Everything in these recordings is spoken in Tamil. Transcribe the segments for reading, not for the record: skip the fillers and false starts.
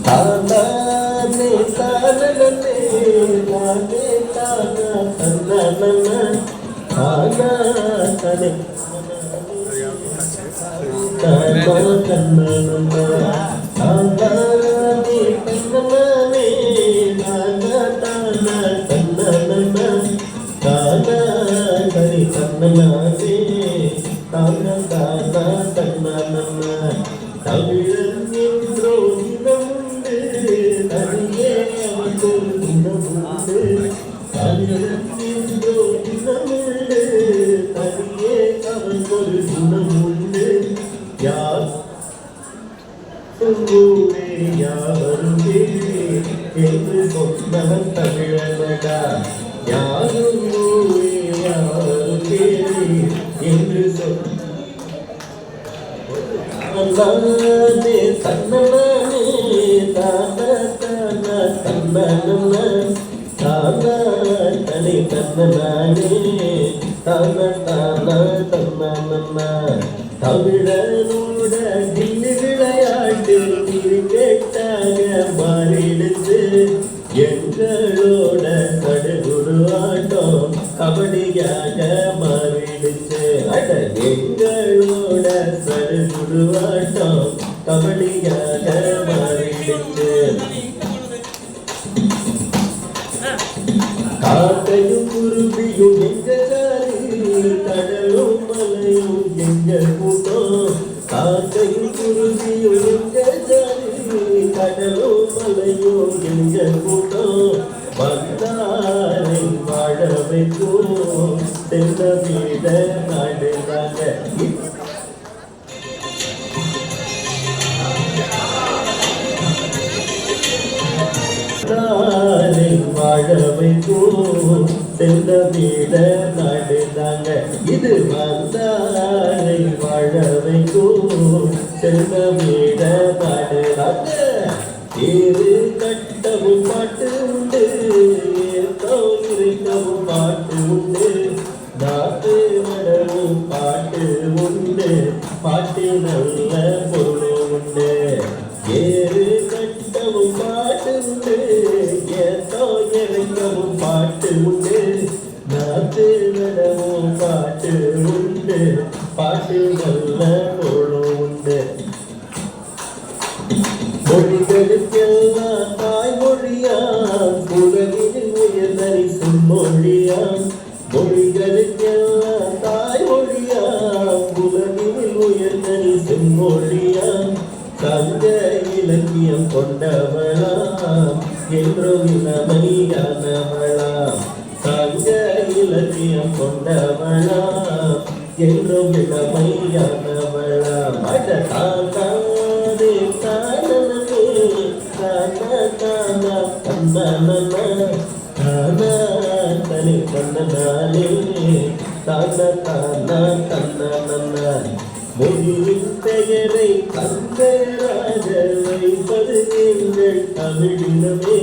தானே தானே தானே தானா தன்னன தானா தனே தானா தன்னன தானே தன்னனே தானா தானா தன்னன தானா தனி தன்னனே தானா தானா தன்னன தமிழன் என்றோ இனமுண்டு தனியே அவனுக்கு இனமுண்டு தமிழன் என்றோ இனமுண்டு தனியே அவனுக்கு இனமுண்டு யார் சொல்லுவே யாவரும் என்று சொன்னவன் தமிழனடா யாரும் யாவரும் என்று சொன்ன தானே தன்னனே தானா தானா தன்னன தானா தனி தன்னனே தானா தானா தன்னன தமிழனோட கில்லி விளையாட்டு கிரிக்கெட்டாக மாறிடுச்சு எங்களோட கடுகுடு ஆட்டம் கபடியாக மாறிடுச்சு அட எங்களோட கடுகுடு ஆட்டம் கபடியாக மாறிடுச்சு காட்டையும் குருவியும் எங்க சாரி கடலும் மலையும் எங்க கூட்டம் காட்டையும் குருவியும் எங்க சாரி கடலும் மலையும் எங்க கூட்டம் வந்தாரை வாழ வைக்கும் தென்ன வீட நாடுறாங்க வாழ வைக்கும் செல்ல வீட நாடுதாங்க இது வந்தாரை வாழ வைக்கும் செல்ல வீட நாடுதாங்க ஏறு கட்டவும் பாட்டு உண்டு இருக்கவும் பாட்டு உண்டு நாட்டு நடவும் பாட்டு உண்டு பாட்டு நல்ல பொருளும் உண்டு ஏறு கட்டவும் பாட்டு உண்டு இறங்கவும் பாட்டு உண்டு நாட்டு நடவும் பாட்டு உண்டு பாட்டு நல்ல பொருளும் உண்டு மொழிகளுக்கெல்லாம் தாய்மொழியாம் உலகில் உயர்ந்தரி செம்மொழியாம் மொழிகளுக்கெல்லாம் தாய்மொழியாம் உலகில் உயர்ந்தரி செம்மொழியாம் சங்க இலக்கியம் கொண்டவளாம் என்றும் இளமையானவளாம் சங்க இலக்கியம் கொண்டவளாம் என்றும் இளமையானவளாம் அட தானே தானே தானா தானா தன்னன தானா தனி தன்னனாலே தானா தானா தன்னன மொழியின் பெயரை தங்கராக வைப்பது எங்கள் தமிழினமே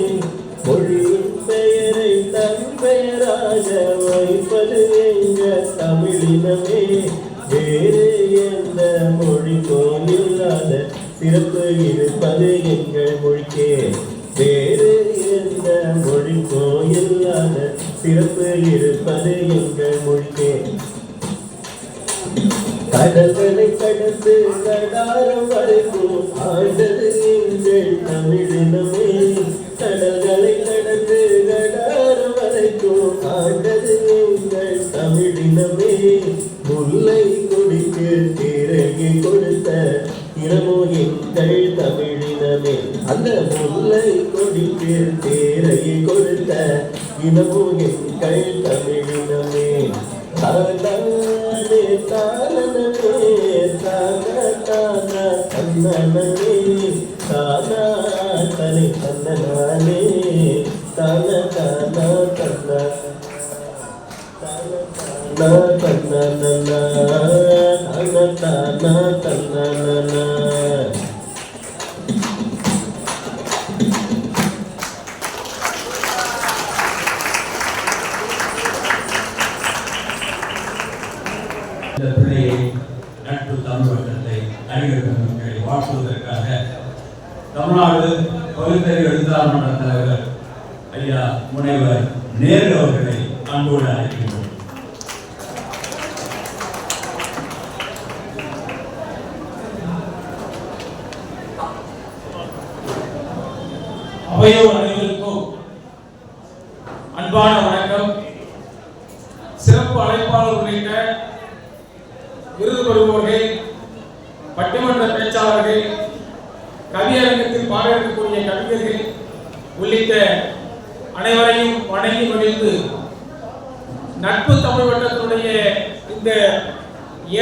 மொழியின் பெயரை தங்கராக வைப்பது எங்கள் தமிழினமே வேறு எந்த மொழிக்கும் இல்லாத சிறப்பு இருப்பது எங்கள் மொழிக்கே வேறு எந்த மொழிக்கும் இல்லாத சிறப்பு இருப்பது எங்கள் மொழிக்கே கடல்களை கடந்து கடாரம் வரைக்கும் ஆண்டது எங்கள் தமிழினமே கடல்களை கடந்து கடாரம் வரைக்கும் ஆண்டது எங்கள் தமிழினமே முல்லை கொடிக்கு திரையை கொடுத்த இனமோ எங்கள் தமிழினமே அந்த முல்லை கொடிக்கு திரையை கொடுத்த இனமோ எங்கள் தமிழினமே தானே தானே தானா தானா தன்னனே தானா தனி தன்னனாலே தானா தானா தன்னா தானா தன்னனா தானா தானா தன்னனா இந்த பிள்ளையை நட்பு தமிழகத்தை அறிஞர்களை வாழ்த்துவதற்காக தமிழ்நாடு பகுத்தறிவு எழுத்தாளர் மன்ற தலைவர் ஐயா முனைவர் நேரு அவர்களை அன்போடு அழைக்கின்றோம். அவையோர் அனைவருக்கும் அன்பான வணக்கம். சிறப்பு அழைப்பாளர் உள்ளிட்ட விருது பெறுபவர்கள், பட்டிமன்ற பேச்சாளர்கள், கவியரங்கத்தில் பாடக்கூடிய கவிஞர்கள் உள்ளிட்ட அனைவரையும் வணங்கி மகிழ்ந்து நட்பு தமிழ் வட்டத்தினுடைய இந்த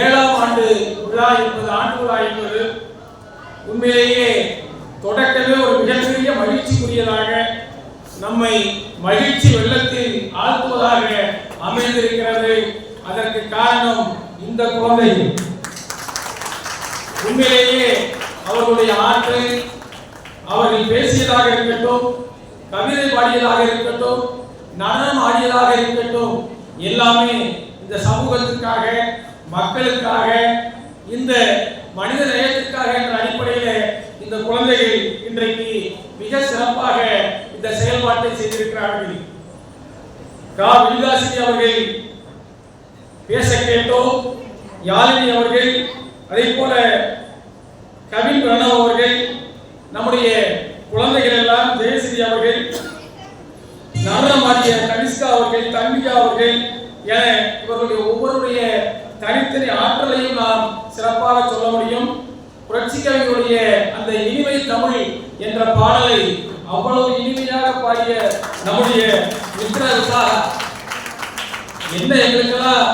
7ஆம் ஆண்டு விழா என்பது உண்மையிலேயே தொடக்கமே ஒரு மிகப்பெரிய மகிழ்ச்சிக்குரியதாக, நம்மை மகிழ்ச்சி வெள்ளத்தில் ஆழ்த்துவதாக அமைந்திருக்கிறது. அதற்கு காரணம் இந்த குழந்தைகள். உண்மையிலேயே அவர்களுடைய ஆற்றல், அவர்கள் பேசியதாக இருக்கட்டும், கவிதை பாடியதாக இருக்கட்டும், நடனம் ஆடியதாக இருக்கட்டும், எல்லாமே இந்த சமூகத்திற்காக, மக்களுக்காக, இந்த மனித நேயத்திற்காக என்ற அடிப்படையில் இந்த குழந்தைகள் இன்றைக்கு மிக சிறப்பாக இந்த செயல்பாட்டை செய்திருக்கிறார்கள். விகாசினி அவர்கள் பேச கேட்டோம், யாழினி அவர்கள், அதே போல கவின் பிரணவ் அவர்கள், நம்முடைய குழந்தைகள் எல்லாம் ஜெயஸ்ரீ அவர்கள், நடனமாடிய கனிஷ்கா அவர்கள், தன்விகா அவர்கள் என இவர்களுடைய ஒவ்வொருடைய தனித்தனி ஆற்றலையும் நாம் சிறப்பாக சொல்ல முடியும். புரட்சி கவிஞருடைய அந்த இனிமை தமிழ் என்ற பாடலை அவ்வளவு இனிமையாக பாடிய நம்முடைய மித்ரா விசா, என்ன எங்களுக்கெல்லாம்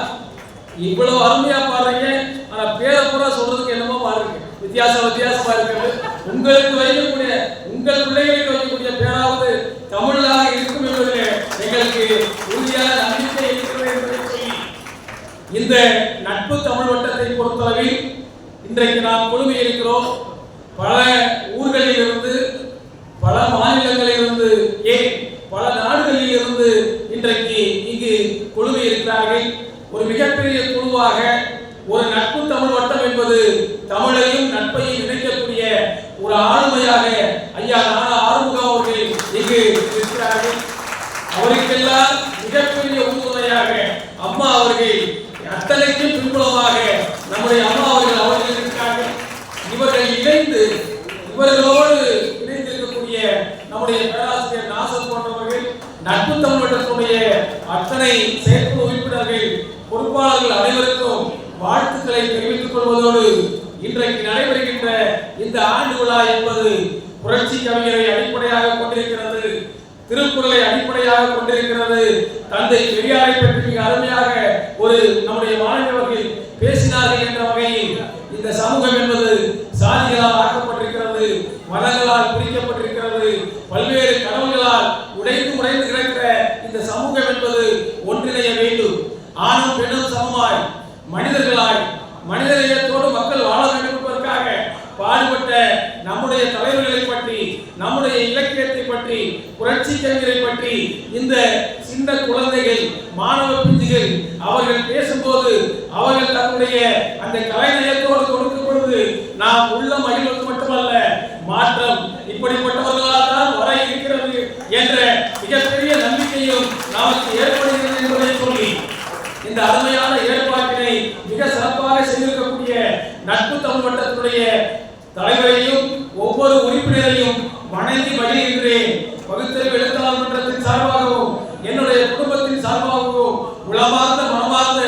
இவ்வளவு அருமையா பாடுறீங்க, ஆனா பேரை பூரா சொல்றதுக்கு என்னமோ பாருங்க, வித்தியாசமா இருக்கிறது. உங்களுக்கு வைக்கக்கூடிய, உங்கள் பிள்ளைகளுக்கு வைக்கக்கூடிய பேராவது தமிழாக இருக்கும் என்பதில் எங்களுக்கு உறுதியான நம்பிக்கை இருக்கிறது என்பதை சொல்லி, இந்த நட்பு தமிழ் வட்டத்தை பொறுத்தளவில் இன்றைக்கு நாம் குழுமி இருக்கிறோம். பல ஊர்களில் இருந்து, பல மாநிலங்களில் இருந்து, ஏன் பல நாடுகளில் இருந்து இன்றைக்கு இங்கு குழுமி இருக்கிறார்கள். ஒரு மிகப்பெரிய குழுவாக ஒரு நட்பு தமிழ் வட்டம் என்பது தமிழையும் நட்பையும் இணைக்கக்கூடிய ஒரு ஆளுமையாக ஐயா நானா ஆறுமுகம் அவர்கள் இங்கு இருக்கிறார்கள். அவருக்கெல்லாம் மிகப்பெரிய உறுதுணையாக அம்மா அவர்கள், அத்தனைக்கும் பின்புலமாக நம்முடைய அம்மா அவர்கள் இருக்கிறார்கள். இவர்கள் இணைந்து, இவர்களோடு இணைந்திருக்கக்கூடிய நம்முடைய பேராசிரியர் நாசர் போன்றவர்கள், நட்பு தமிழ் வட்டத்தினுடைய அத்தனை செயற்குழு உறுப்பினர்கள், பொறுப்பாளர்கள் அனைவருக்கும் வாழ்த்துக்களை தெரிவித்துக் கொள்வதோடு, இன்றைக்கு நடைபெறுகின்ற இந்த ஆண்டு விழா என்பது புரட்சி கவிஞரை அடிப்படையாக கொண்டிருக்கிறது, திருக்குறளை அடிப்படையாக கொண்டிருக்கிறது. தந்தை பெரியாரை பற்றி மிக அருமையாக ஒரு நம்முடைய மாணவர்கள் பேசினார்கள் என்ற வகையில், இந்த சமூகம் என்பது சாதிகளால் ஆக்கப்பட்டிருக்கிறது, மதங்களால் பிரிக்கப்பட்டிருக்கிறது, பல்வேறு கடவுள்களால் உடைந்து கிடக்கிற இந்த சமூகம் என்பது ஒன்றிணைய வேண்டும். ஆணும் பெண்ணும் சமமாய், மனிதர்களாய், மனிதநேயத்தோடு மக்கள் வாழ வேண்டும் என்பதற்காக பாடுபட்ட நம்முடைய தலைவர்களை பற்றி, நம்முடைய இலக்கியத்தை பற்றி, புரட்சி கவிஞரை பற்றி இந்த சின்ன குழந்தைகள், மாணவ பிஞ்சுகள் அவர்கள் பேசும்போது அவர்கள் தன்னுடைய அந்த கலைநயத்தோடு கொடுக்கும் பொழுது நாம் உள்ள மகிழ்வது மட்டுமல்ல, மாற்றம் இப்படிப்பட்டவர்களால் தான் வர இருக்கிறது என்ற மிகப்பெரிய நம்பிக்கையும் நமக்கு ஏற்படுகிறது என்பதை சொல்லி, இந்த அருமையான ஏற்பாட்டினை மிக சிறப்பாக செய்திருக்கக்கூடிய நட்பு தமிழ் வட்டத்தினுடைய தலைவரையும் ஒவ்வொரு உறுப்பினரையும் வணங்கி மகிழ்கின்றேன். பகுத்தறிவு எழுத்தாளர் மன்றத்தின் சார்பாகவும் என்னுடைய குடும்பத்தின் சார்பாகவும் உளமார்ந்த மனமார்ந்த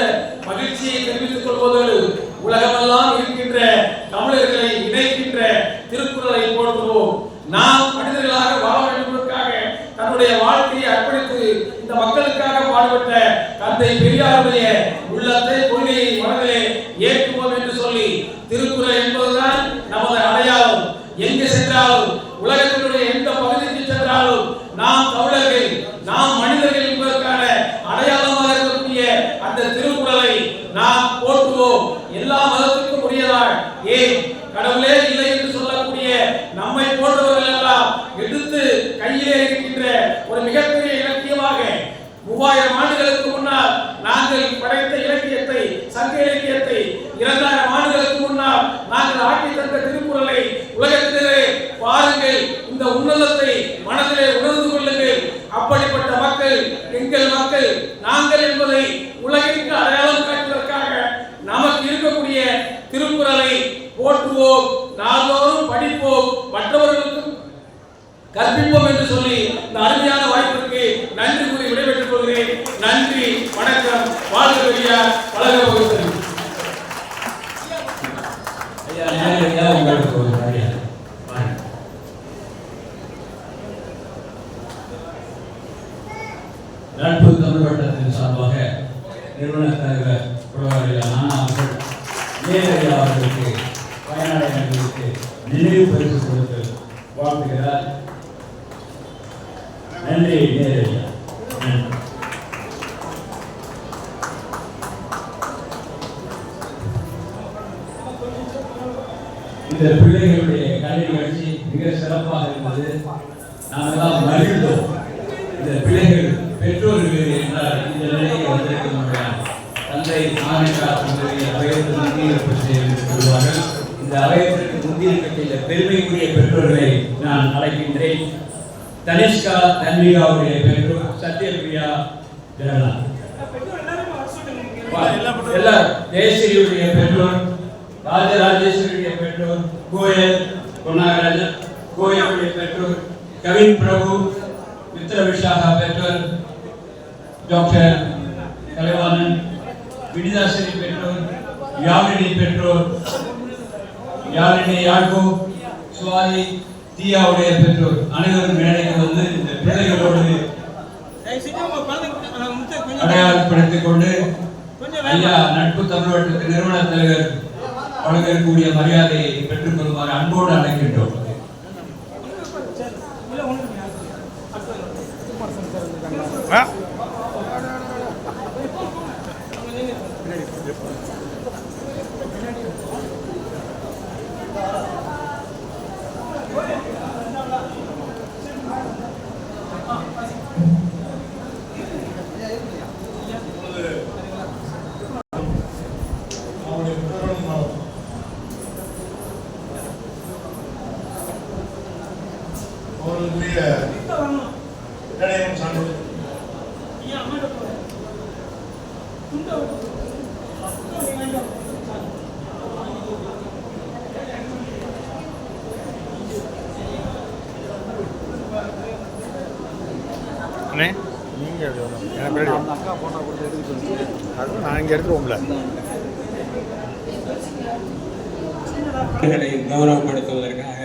மகிழ்ச்சியை தெரிவித்துக் கொள்வதோடு, உலகமெல்லாம் இருக்கின்ற தமிழர்களை இணைக்கின்ற திருக்குறளை போற்றுவோம். நாம் மனிதர்களாக வாழ வேண்டுவதற்காக தன்னுடைய வாழ்க்கையை அர்ப்பணித்து இந்த மக்களுக்காக பாடுபட்ட தந்தை பெரியாருடைய உள்ளத்தை, கொள்கையை மனதிலே ஏற்றுவோம் என்று சொல்லி, திருக்குறள் என்பதுதான் நமது அடையாளம். எங்கு சென்றாலும், உலகத்தினுடைய எந்த பகுதிக்கு சென்றாலும் நாம் தமிழர்கள், நாம் மனிதர்கள் என்பதற்கான அடையாளமாக இருக்கக்கூடிய அந்த திருக்குறளை நாம் போற்றுவோம். எல்லா மதத்துக்கும் உரியதாக, ஏன் கடவுளே இல்லை என்று சொல்லக்கூடிய நம்மை போன்றவர்கள் எல்லாம் எடுத்து கையிலே இருக்கின்ற ஒரு மிகப்பெரிய இலக்கியமாக 3000 ஆண்டுகளுக்கு முன்னால் நாங்கள் படைத்த இலக்கியத்தை, சங்க இலக்கியத்தை 2000 ஆண்டுகளுக்கு முன்னால் நாங்கள் ஆக்கி தந்த திருக்குறளை உலகத்திலே பாருங்கள். இந்த உன்னத பொருளத்தை மனதிலே உணர்ந்து கொள்ளுங்கள். அப்படிப்பட்ட மக்கள் எங்கள் மக்கள் நாங்கள் என்பதை உலகிற்கு அடையாளம் காட்டுவதற்காக நமக்கு இருக்கக்கூடிய திருக்குறளை போற்றுவோம், நாள்தோறும் படிப்போம், மற்றவர்களுக்கும் கற்பிப்போம் என்று சொல்லி இந்த அருமையான வாய்ப்பிற்கு நன்றி கூறி விடைபெற்றுக் கொள்கிறேன். நன்றி, வணக்கம். வாழ்க பெரியார், வளர்க பகுத்தறிவு. நட்பு தமிழ் வட்டத்தின் சார்பாக நிறுவன தலைவர் நானா அவர்கள் நேரடியாக அவர்களுக்கு பயனாளிகளுக்கு நினைவு பரிசு கொடுத்து வாழ்த்துகிறார். நன்றி நேரடியாக. இந்த பிள்ளைகளுடைய கலை நிகழ்ச்சி மிக சிறப்பாக இருந்தது. நாமெல்லாம் மகிழ்ந்தோம். இந்த பிள்ளைகள் பெற்றோர்கள் என்றால் இந்த நிலையை வந்திருக்க முடியாது. தந்தை மாநில அவையத்தில் முன்னிருப்பு செய்வார்கள். இந்த அவையத்திற்கு முன்னிருக்கக்கூடிய பெருமைக்குரிய பெற்றோர்களை நான் அழைக்கின்றேன். தனிஷ்கா தன்விகாவுடைய பெற்றோர் சத்யபிரியா ஜெகநாத், ஜெயஸ்ரீயுடைய பெற்றோர் ராஜராஜேஸ்வரியுடைய பெற்றோர் கோயல் பொன்னாகராஜன், கோயலுடைய பெற்றோர் கவின் பிரபு, மித்ர விஷாகா பெற்றோர் டாக்டர் கலைவாணன், வினிதாசரி பெற்றோர் யாழினி பெற்றோர் யாழினி யாழ்கோ, சுவாதி தீயாவுடைய பெற்றோர் அனைவரும் மேடைக்கு வந்து இந்த பிள்ளைகளோடு அடையாளப்படுத்திக் கொண்டு ஐயா நட்பு தமிழ் வட்டத்தின் நிறுவன தலைவர் வழங்கக்கூடிய மரியாதையை பெற்றுக் கொள்ளுமாறு அன்போடு அழைக்கின்றோம். கௌரவப்படுத்துவதற்காக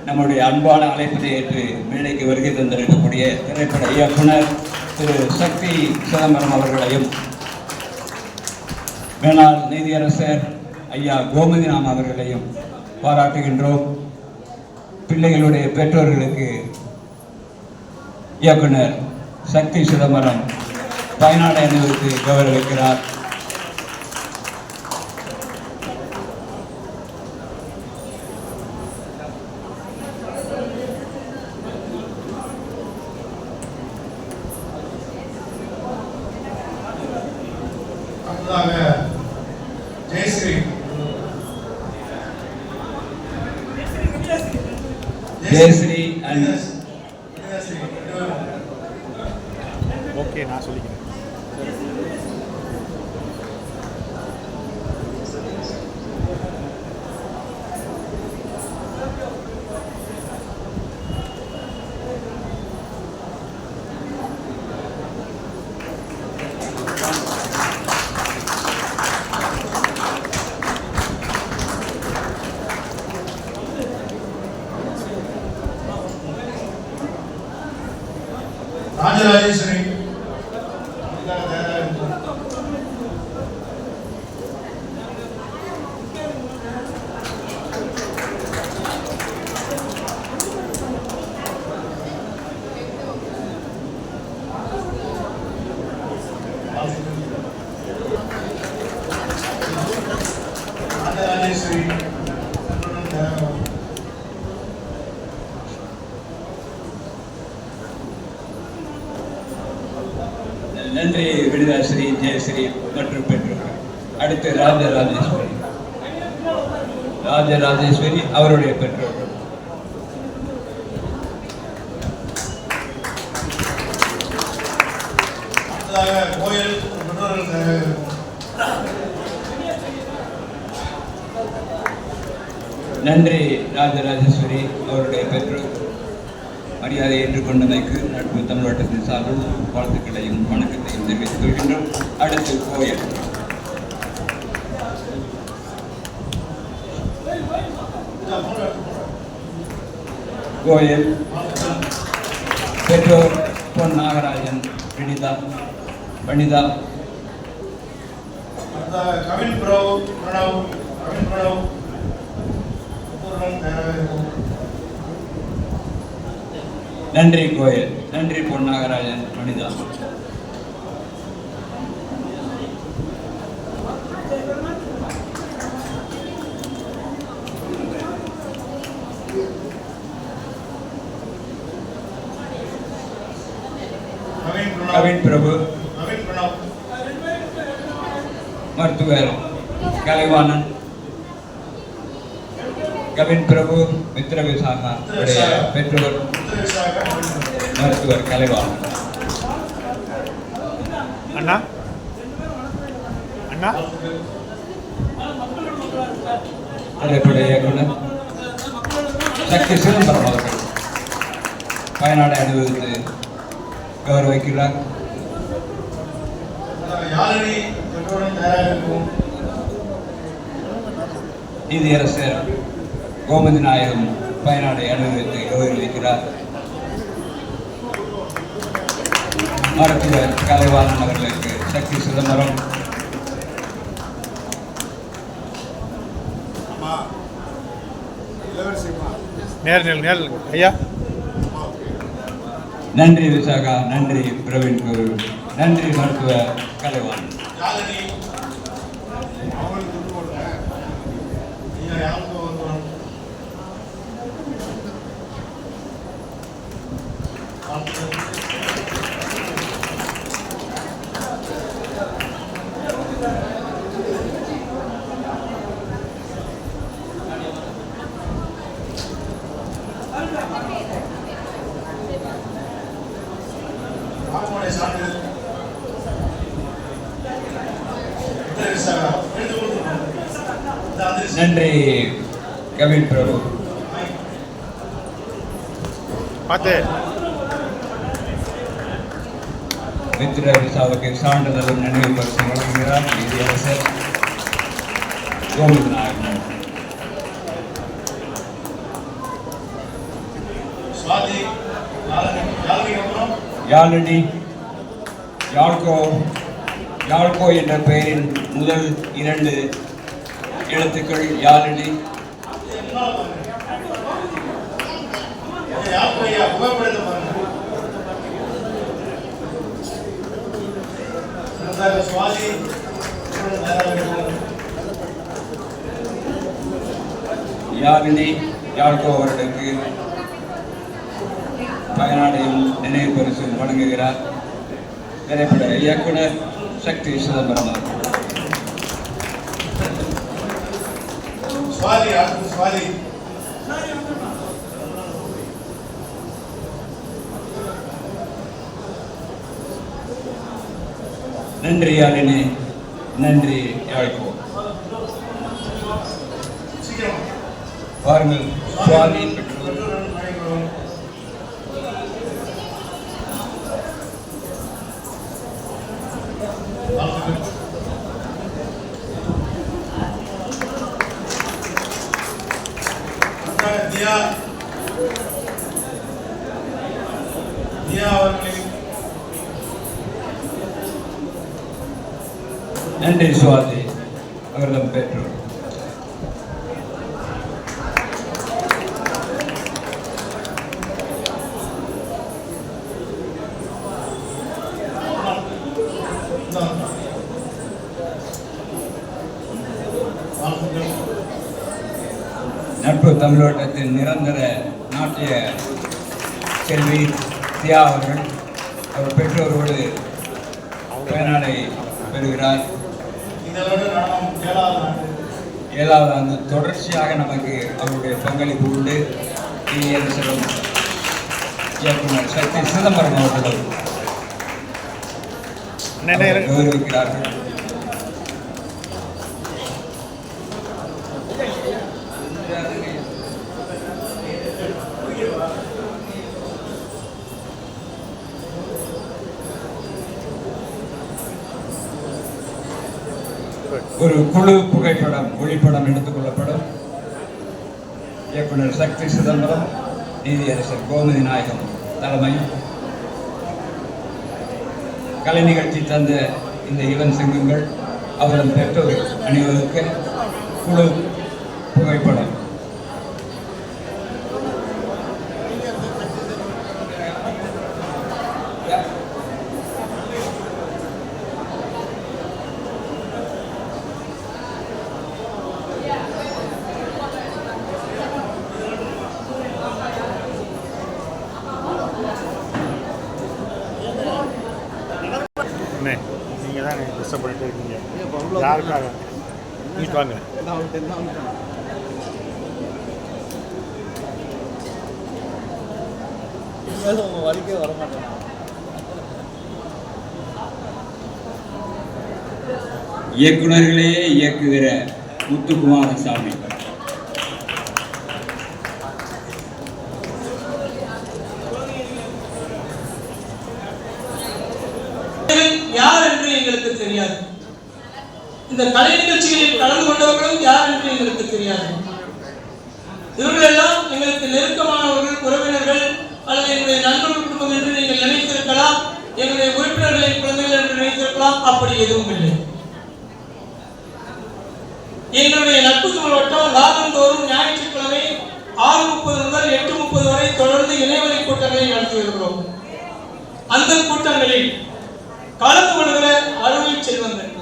நம்முடைய அன்பான அழைப்பினை ஏற்று மேடைக்கு வருகை தந்திருக்கக்கூடிய திரைப்பட இயக்குனர் திரு சக்தி சிதம்பரம் அவர்களையும், மேலாள் நீதியரசர் ஐயா கோமதிராம் அவர்களையும் பாராட்டுகின்றோம். பிள்ளைகளுடைய பெற்றோர்களுக்கு இயக்குனர் சக்தி சிதம்பரம் பயனாளி அணிவித்து கௌரவிக்கிறார். ஜெயஸ்ரீ ஓகே, நான் சொல்லிக்கிறேன். ராஜராஜேஸ்வரி நன்றி விடுதாஸ்ரீ, ஜெயஸ்ரீ மற்றும் பெற்றோர்கள். அடுத்து ராஜராஜேஸ்வரி அவருடைய பெற்றோர்கள். கோயில் பெற்றோர்கள் நன்றி ராஜராஜேஸ்வரி அவருடைய பெற்றோர் மரியாதை ஏற்றுக்கொண்டமைக்கு நட்பு தமிழ் வட்டத்தின் சார்பில் வாழ்த்துக்களையும் வணக்கத்தையும் தெரிவித்துக் கொள்கின்றோம். அடுத்து கோயில். கோயில் பெற்றோர் பொன் நாகராஜன் வனிதா கவின் பிரணவ் நன்றி கோயில். நன்றி பொன் நாகராஜன் வனிதா. கவின் பிரபு மருத்துவர் கலைவாணன். கவின் பிரபு மித்ர விசாகா பெற்றோர் மருத்துவர் கலைவாணன். அண்ணா அண்ணா திரைப்பட இயக்குனர் சக்தி சிதம்பரம் அவர்கள் பயனாடை அனுபவித்து கௌரவிக்கிறார். நீதியரசர் கோமதி நாயகம் பயனாடை அனுபவித்து கௌரவிக்கிறார். மருத்துவர் கலைவாணன் அவர்களுக்கு சக்தி சிதம்பரம். நேர் ஐயா. நன்றி விசாகா. நன்றி பிரவீன் குரு. நன்றி மருத்துவர் கலைவாணன். நன்றி கவின் பிரபு. பார்த்து மித்ர விசாவுக்கு சான்றிதழும் நினைவு பரிசு வழங்குகிறார் நீதியரசர் கோமதி நாயகம். யாழினி யாழ்கோ என்ற பெயரின் முதல் 2 எழுத்துக்கள் யாழினி. யாழினி யாழ்கோ அவர்களுக்கு பயனாடையும் நினைவு பரிசும் வழங்குகிறார் திரைப்பட இயக்குனர் சக்தி சிதம்பரம் அவர்கள். நன்றி யாழினி. நன்றி யாழ்கோ. பாருங்கள் சுவாதி பெற்றோர். நன்றி சுவாதி அவர்களும் பெற்றோர். நட்பு தமிழோட்டத்தின் நிரந்தர நாட்டிய செல்வி தியா அவர்கள் அவர் பெற்றோரோடு பயனாடை பெறுகிறார். 7வது ஆண்டு தொடர்ச்சியாக நமக்கு அவருடைய பங்களிப்பு உண்டு. நீதியரசரும் இயக்குனர் சக்தி சிதம்பரம் அவர்கள் கௌரவிக்கிறார்கள். ஒரு குழு புகைப்படம் ஒளிப்படம் எடுத்துக் கொள்ளப்படும். இயக்குனர் சக்தி சிதம்பரம், நீதியரசர் கோமதி நாயகம் தலைமை. கலை நிகழ்ச்சி தந்த இந்த இளம் சங்கங்கள் அவரது பெற்றோர் அணிவகுக்க குழு புகைப்படம். நீங்கள் தான் டிஸ்டர்ப் பண்ணிட்டு இருக்கீங்க. யாருக்காக வீட்டு வாங்க. வலிக்கே வர மாட்டேன். இயக்குநர்களையே இயக்குகிற முத்துக்குமாரசாமி. யார் என்று எங்களுக்கு தெரியாது. இந்த கலை நிகழ்ச்சிகளில் கலந்து கொண்டவர்களும் யார் என்று எங்களுக்கு தெரியாது. இவர்கள் எல்லாம் எங்களுக்கு நெருக்கமானவர்கள், உறவினர்கள் அல்லது எங்களுடைய நண்பர்கள் குடும்பம் என்று நீங்கள் நினைத்திருக்கலாம். எங்களுடைய உறுப்பினர்களின் குழந்தைகள் என்று நினைத்திருக்கலாம். அப்படி எதுவும் இல்லை. எங்களுடைய நட்பு வட்டம் வாரந்தோறும் ஞாயிற்றுக்கிழமை 6:30 முதல் 8:30 வரை தொடர்ந்து இணையவழி கூட்டங்களை நடத்தி வருகிறோம். அந்த கூட்டங்களில் கலந்து கொள்கிற அருமை செல்வங்கள்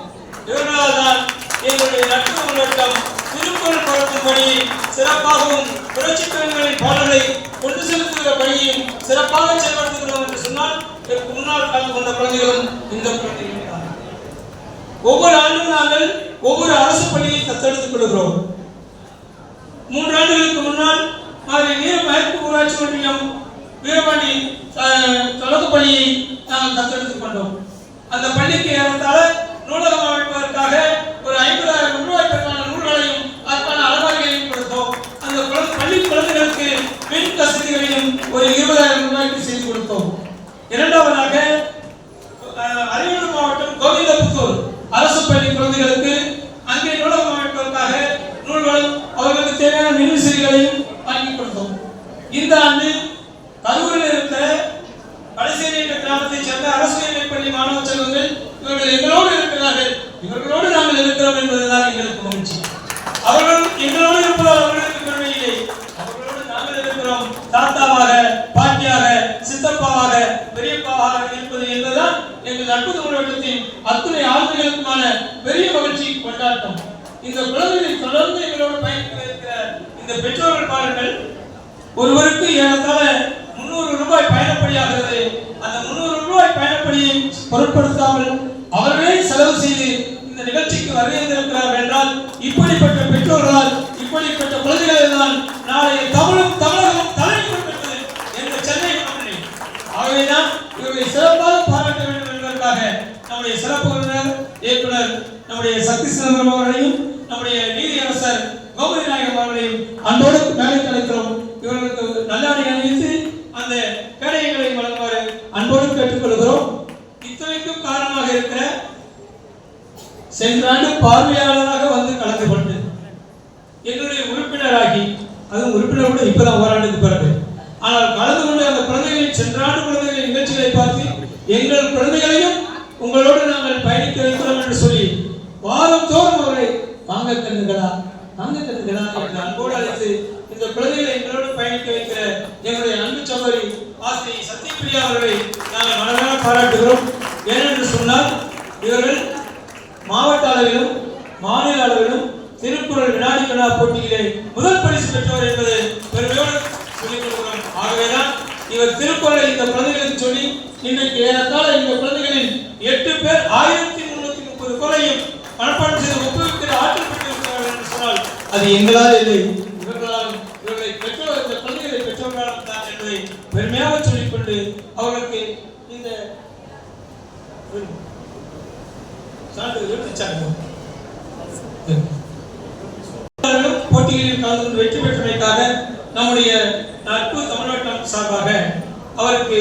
இவர்களால் தான் எங்களுடைய நட்பு வட்டம் திருக்குறள் பரப்பும்படி சிறப்பாகவும் புரட்சி கவிஞர்களின் பாடல்களை கொண்டு செலுத்துகிற பணியையும் சிறப்பாக செயல்படுத்துகிறோம் என்று சொன்னால் முன்னால் கலந்து கொண்ட குழந்தைகளும் இந்த குழந்தைகளும் தான். ஒவ்வொரு ஆண்டும் நாங்கள் ஒவ்வொரு அரசு பள்ளியை தத்தெடுத்துக் கொள்கிறோம். 3 ஆண்டுகளுக்கு முன்னால் மேற்கு ஊராட்சி ஒன்றியம் வீரபாண்டி தொடக்க பள்ளியை நாங்கள் தத்தெடுத்துக் கொண்டோம். அந்த பள்ளிக்கு ஏறத்தாழ நூலகம் அமைப்பதற்காக ஒரு 50,000 ரூபாய்க்கான நூல்களையும் அதற்கான அலமாரிகளையும் கொடுத்தோம். அந்த பள்ளி குழந்தைகளுக்கு மின் வசதிகளையும் ஒரு 20,000 ரூபாய்க்கு செய்து கொடுத்தோம். இரண்டாவதாக அரியலூர் மாவட்டம் கோவிந்தபுத்தூர் அரசு பள்ளி குழந்தைகளுக்கு அங்கே நூலகம் அமைப்பதற்காக நூல்களும் அவர்களுக்கு தேவையான மின்விசிறிகளையும் வாங்கி கொடுத்தோம். இந்த ஆண்டு கரூரில் இருக்கிற பழசேரி என்ற கிராமத்தைச் சேர்ந்த அரசு பள்ளி மாணவ செல்வங்கள் இவர்கள் எங்களோடு இருக்கிறார்கள். இவர்களோடு நாங்கள் இருக்கிறோம் என்பதுதான் எங்களுக்கு மகிழ்ச்சி. அவர்கள் எங்களோடு இருப்பதால் அவர்களுக்கு பெருமை இல்லை. அவர்களோடு நாங்கள் இருக்கிறோம். தாத்தாவாக, பாட்டியாக, சித்தப்பாவாக, பெரியப்பாவாக இருப்பது என்பதுதான் எங்கள் நட்பு தமிழகத்தின் அத்துணை ஆளுமைகளுக்குமான பெரிய மகிழ்ச்சி கொண்டாட்டம். இந்த குழந்தைகளை தொடர்ந்து எங்களோடு பயணித்து இருக்கிற இந்த பெற்றோர்கள் பாருங்கள். ஒருவருக்கு ஏறத்தாழ 300 ரூபாய் பயணப்படியாகிறது. அந்த 300 ரூபாய் பயணப்படியை பொருட்படுத்தாமல் அவர்களே செலவு செய்து இந்த நிகழ்ச்சிக்கு வருகிறார்கள் என்றால் இப்படிப்பட்ட பெற்றோர்களால் இப்படிப்பட்ட குழந்தைகள் தான் நாளைய தமிழும் தமிழகமும் தலைமுறை பெற்றது என்ற சென்னை மண்ணில். ஆகவேதான் இவர்களை சிறப்பாக பாராட்ட வேண்டும் என்பதற்காக நம்முடைய சிறப்பு விருந்தினர் இயக்குனர் நம்முடைய சக்தி சிதம்பரம் அவர்களையும் நம்முடைய நீதியரசர் கோமதி நாயகம் அவர்களையும் அன்போடு மேலே அழைக்கிறோம். இவர்களுக்கு நல்லாடை அணிவித்து அந்த கேடயங்களை வழங்குமாறு அன்போடு கேட்டுக்கொள்கிறோம். இத்தனைக்கும் காரணமாக இருக்கிற சென்ற ஆண்டு பார்வையாளராக வந்து கலந்து கொண்டு என்னுடைய உறுப்பினராகி, அதுவும் உறுப்பினர் கூட இப்பதான் ஓராண்டுக்கு பிறகு, ஆனால் கலந்து கொண்டு அந்த குழந்தைகளின் சென்ற ஆண்டு குழந்தைகளின் நிகழ்ச்சிகளை பார்த்து எங்கள் குழந்தைகளையும் உங்களோடு நாங்கள் பயணிக்க வைக்கிறோம் என்று சொல்லி வாரந்தோறும் அவர்களை வாங்க கண்ணுகளா என்று அன்போடு அழைத்து இந்த குழந்தைகளை எங்களோடு பயணிக்க வைக்கிற எங்களுடைய அன்பு சகோதரி ஆசிரியை சத்யபிரியா அவர்களை நாங்கள் மனதார பாராட்டுகிறோம். ஏனென்று சொன்னால் இவர்கள் மாவட்ட அளவிலும் மாநில அளவிலும் திருக்குறள் வினாடி வினா போட்டியிலே முதல் பரிசு பெற்றவர் என்பது பெருமையோடு சொல்லிக் கொள்கிறோம். ஆகவேதான் இவர் திருக்குறளை இந்த குழந்தைகளுக்கு சொல்லி இன்றைக்கு ஏறத்தாழ இந்த குழந்தைகளில் 8 பேர் 1330 குறளையும் மனப்பாடம் செய்து ஒப்புவிக்கிற ஆற்றல் பெற்றிருக்கிறார்கள் என்று சொன்னால் அது எங்களால் இல்லை, இவர்களாலும் இவர்களை பெற்றோர் இந்த குழந்தைகளை பெற்றோர்களாலும் தான் என்பதை பெருமையாக சொல்லிக்கொண்டு அவர்களுக்கு இந்த போட்டிகளில் கலந்து கொண்டு வெற்றி பெற்றமைக்காக நம்முடைய நட்பு தமிழ்நாட்டு சார்பாக அவருக்கு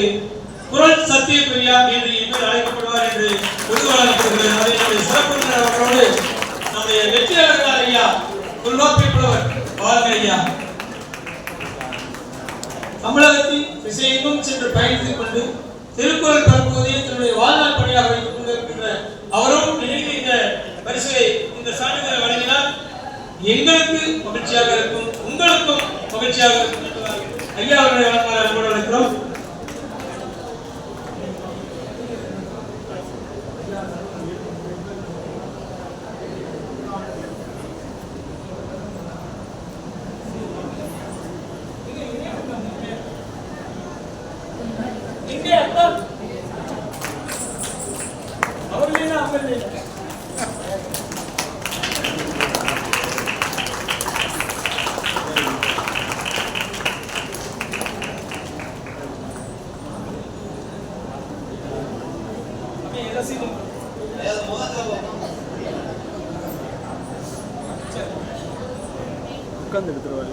குரல் சத்திய பிரியா என்று இவர் அழைக்கப்படுவார் என்று விருது வழங்கப்படுகிறது. அதை நம்முடைய சிறப்பு அவர்களோடு நம்முடைய வெற்றியாளர்கள் ஐயா தொல்காப்பிய புலவர் வாழ்க ஐயா தமிழகத்தின் திசையெங்கும் சென்று பயணித்துக் கொண்டு திருக்குறள் பரப்புவதை தன்னுடைய வாழ்நாள் பணியாக வைத்துக் கொண்டிருக்கின்ற அவரும் நினைவு இந்த பரிசை இந்த சான்றிதழை வழங்கினால் எங்களுக்கு மகிழ்ச்சியாக இருக்கும், உங்களுக்கும் மகிழ்ச்சியாக இருக்கும். ஐயா அவருடைய வாழ்நாள் அழைக்கிறோம். உட்காந்து எடுத்துருவாரு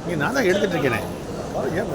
நீ நான் தான் எடுத்துட்டு இருக்கேன். ஏன்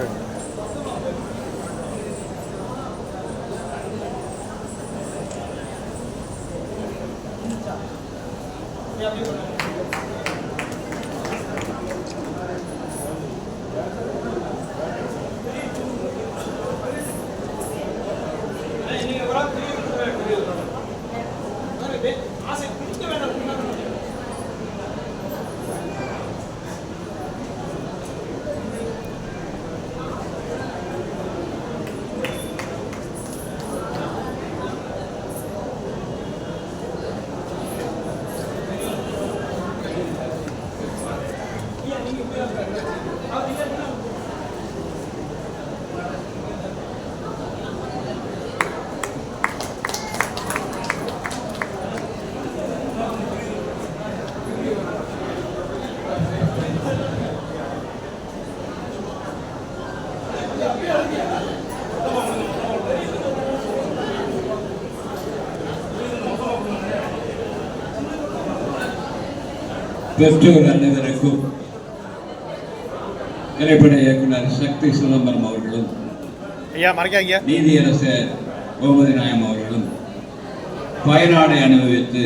பெற்றோர் அனைவருக்கும் திரைப்பட இயக்குனர் சக்தி சிதம்பரம் அவர்களும் நீதியரசர் கோமதி நாயம் அவர்களும் பயனாடை அனுபவித்து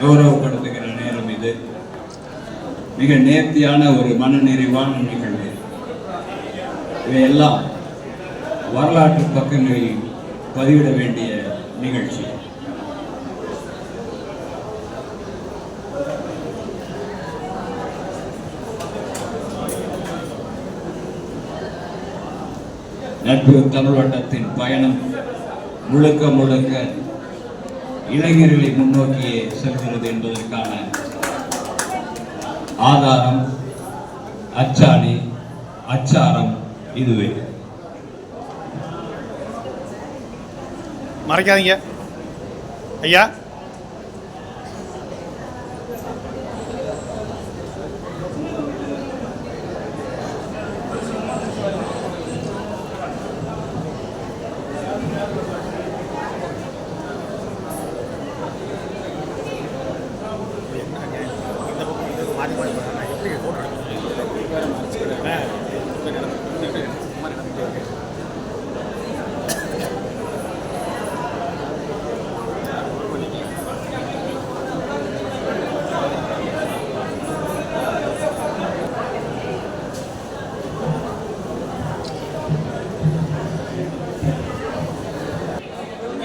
கௌரவப்படுத்துகிற நேரம் இது. மிக நேர்த்தியான ஒரு மனநிறைவான நிகழ்வு. இவையெல்லாம் வரலாற்று பக்கங்களில் பதிவிட வேண்டிய நிகழ்ச்சி. நட்பு தமிழ் வட்டத்தின் பயணம் முழுக்க முழுக்க இளைஞர்களை முன்னோக்கியே செல்கிறது என்பதற்கான ஆதாரம், அச்சாணி, அச்சாரம் இதுவே. மறைக்காதீங்க ஐயா.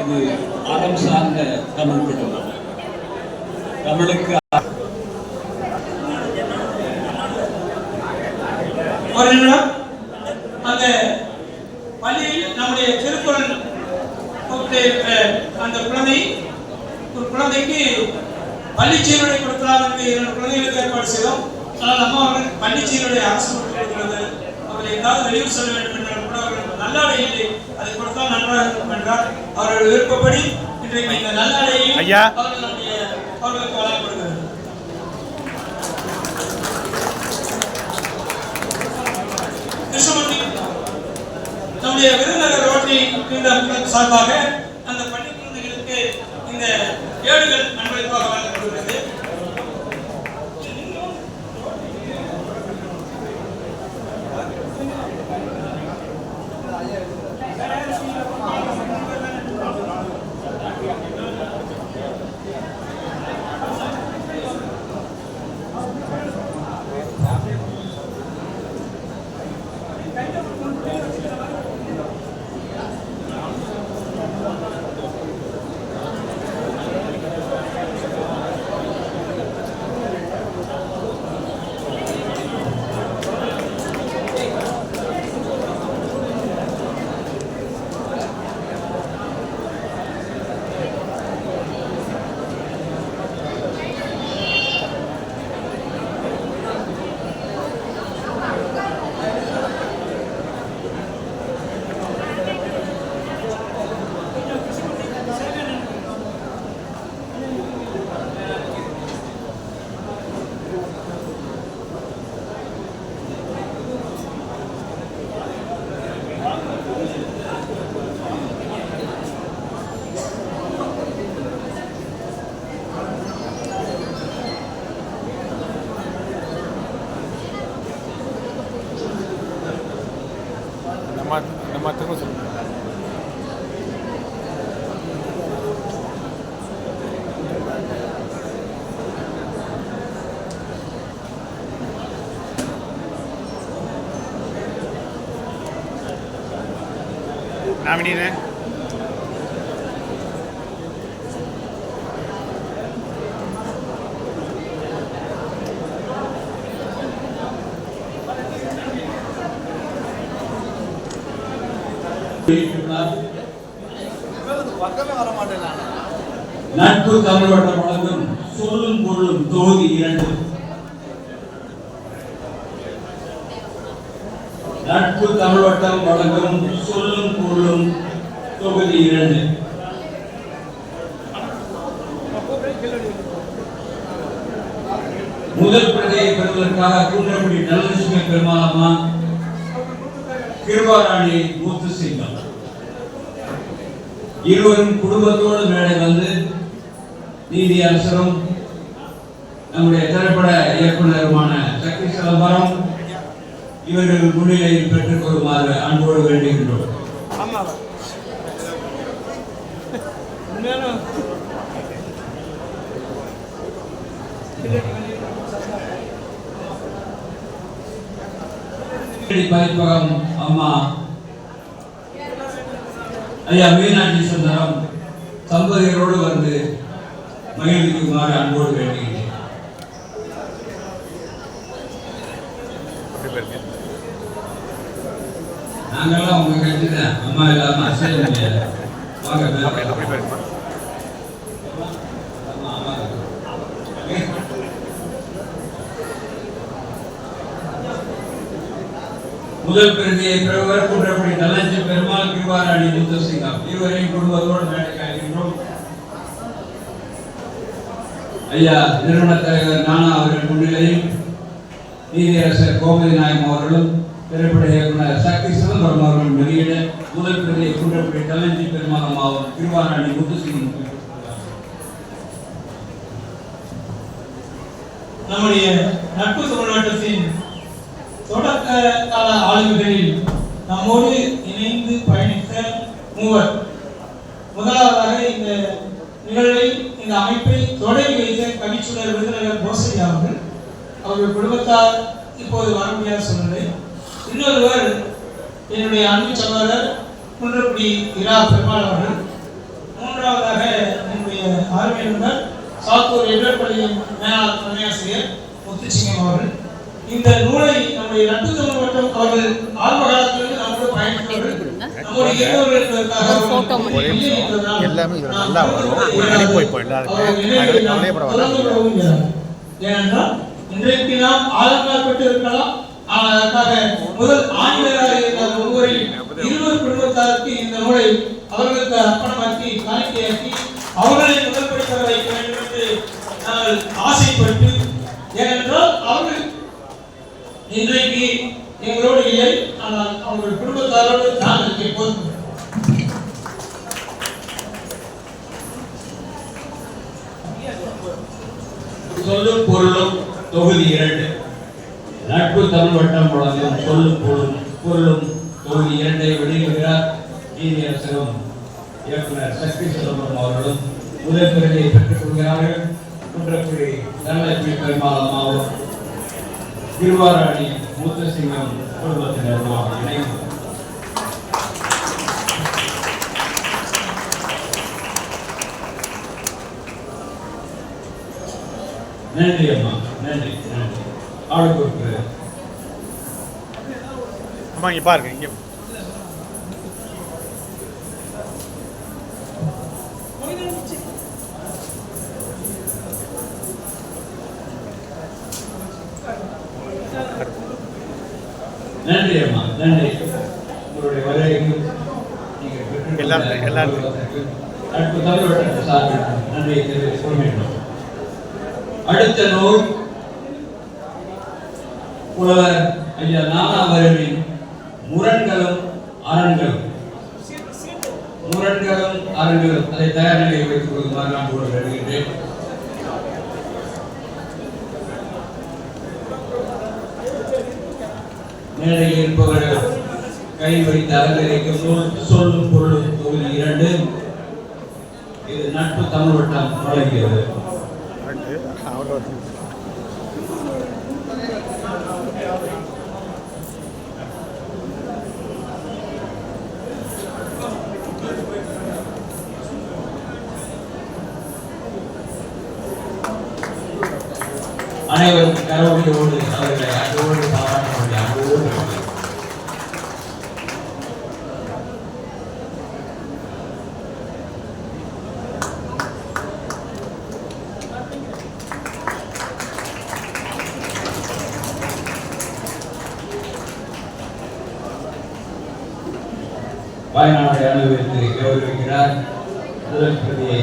இது அறம் சார்ந்த தமிழ் குடும்பம். தமிழுக்கு அந்த பள்ளியில் நம்முடைய திருக்குறள் அந்த குழந்தைக்கு பள்ளி சீருடை கொடுக்கலாம் என்று 2 குழந்தைகளுக்கு ஏற்பாடு செய்தோம். ஆனால் அம்மா அவர்கள் பள்ளி சீருடை அரசு கொடுத்திருக்கிறது, அவர்கள் ஏதாவது வெளியூர் செல்ல வேண்டும் என்றால் கூட அவர்கள் நல்லாடை இல்லை, அதை கொடுத்தால் நன்றாக இருக்கும் என்றார். அவர்கள் விருப்பப்படி இன்றைக்கு இந்த நல்லாடையை அவர்களுக்கு வழங்கப்படுகிறது. நம்முடைய விருதுநகர் ரோட்டரி இந்த சார்பாக அந்த பள்ளி குழந்தைகளுக்கு இந்த ஏடுகள் அன்பளிப்பாக வழங்கப்படுகிறது. நம்ம திரும்ப சொல்லுங்கள். நாமினே நட்பு தமிழ் வட்டம் வழங்கும் சொல்லும் பொருளும் தொகுதி 2. நட்பு தமிழ் வட்டம் வழங்கும் சொல்லும் பொருளும் தொகுதி 2. முதல் பிரதியை பெறுவதற்காக குன்றக்குடி தனலட்சுமி பெருமாள் அம்மா, கிருபாராணி முத்துசிங்கம் இருவரும் குடும்பத்தோடு மேடை வந்து நீதி அரசரும் நம்முடைய திரைப்பட இயக்குநருமான சக்தி சிதம்பரம் இவர்கள் முன்னிலையில் பெற்றுக் கொள்ளுமாறு அன்போடு வேண்டுகின்றோம். பதிப்பகம் அம்மா ஐயா மீனாட்சி சுந்தரம் தம்பதியரோடு வந்து மகிழ்விக்குமாறு அன்போடு வேண்டுகிறேன். நாங்கெல்லாம் உங்க கட்சி தான், அம்மா இல்லாம அசைய முடியாது. முதல் பிரதியை பெறுவர் குன்றக்குடி தனலட்சுமி பெருமாள், கிருபாராணி முத்துசிங்கம் இருவரையும் குடும்பத்தோடு மேடைக்கு அழைக்கின்றோம். ஐயா நிறுவன தலைவர் நானா அவர்கள் முன்னிலையில் நீதியரசர் கோமதி நாயகம் அவர்களும் திரைப்பட இயக்குனர் சக்தி சிதம்பரம் அவர்கள் வெளியிட முதல் பிரதியை குன்றக்குடி தனலட்சுமி பெருமாள் அம்மாவும் கிருபாராணி முத்துசிங்கம் நம்முடைய நட்பு தமிழ்நாட்டத்தின் தொடக்க கால ஆளுமைகளில் நம்மோடு இணைந்து பயணித்த மூவர். முதலாவதாக இந்த நிகழ்வில் இந்த அமைப்பை தொடங்கி வைத்த கவிச்சுடர் விருதுநகர் போசையா அவர்கள் குடும்பத்தார் இப்போது வர முடியாத சூழ்நிலை. இன்னொருவர் என்னுடைய அன்பு சகோதரர் குன்றக்குடி இரா பெருமாள் அவர்கள். மூன்றாவதாக என்னுடைய ஆர்மி நண்பர் சாத்தூர் எதிர்ப்பள்ளியின் மேலாளர் துணையாசிரியர் முத்துசிங்கம் அவர்கள். இந்த நூலை நம்முடைய நட்பு தமிழ் வட்டம் அவர்கள் ஆரம்ப காலத்திலிருந்து நம்மோடு பயணித்தவர்கள். நம்முடைய ஏனென்றால் இன்றைக்கு நாம் ஆலங்கால்பட்டு இருக்கலாம். ஆனால் அதற்காக முதல் ஆணிவராக இருந்த ஒருவரில் 20 குடும்பத்தாருக்கு இந்த நூலை அவர்களுக்கு அர்ப்பணமாக்கி காணிக்கையாக்கி அவர்களை முதல் படிப்பட வைக்க வேண்டும் என்று நாங்கள் ஆசைப்பட்டு, ஏனென்றால் அவர்கள் இன்றைக்கு எங்களோடு இல்லை, ஆனால் அவர்கள் குடும்பத்தாரோடு நாங்கள் எப்போதும் சொல்லும் பொருளும் தொகுதி 2 நட்பு தமிழ் வட்டம் வழங்கும் சொல்லும் பொருளும் தொகுதி 2 வெளியிடுகிறார். நீதியரசரும் இயக்குனர் சக்தி சிதம்பரம் அவர்களும் முதல் பிரதியை பெற்றுக் கொள்கிறார்கள். குன்றக்குடி தனலட்சுமி பெருமாள் திருவாராணி முத்துசிங்கம் குடும்பத்தினர் இணைந்து நன்றி அம்மா, நன்றி நன்றி. ஆளுக்கு அம்மா இங்கே பாருங்க, இங்கே நன்றி அம்மா, நன்றி. உங்களுடைய வருகைக்கு எல்லாரும் நட்பு தமிழ் வட்டத்தை சார்பில் நன்றியை தெரிவித்துக் கொள்கின்றோம். அடுத்த நூல் புலவர் ஐயா நானா அவர்களின் முரண்களும் அரண்களும். முரண்களும் அரண்களும் அதை தயார் நிலையை வைத்துக் கொள்ளுமாறு நான் கூட வருகின்றேன். மேடையில் இருப்பவர்கள் கை வைத்து அலங்கரிக்கும் நூல் சொல்லும் பொருளும் தொகுதி 2. இது நட்பு தமிழ் வட்டம் வழங்கியது. அனைவரும் கரோடியோடு அவர்களை அன்போடு பாராட்டுவது அன்போடு. வாய்நாளை அனுபவித்து கௌரவிக்கிறார். முதல் பிரதியை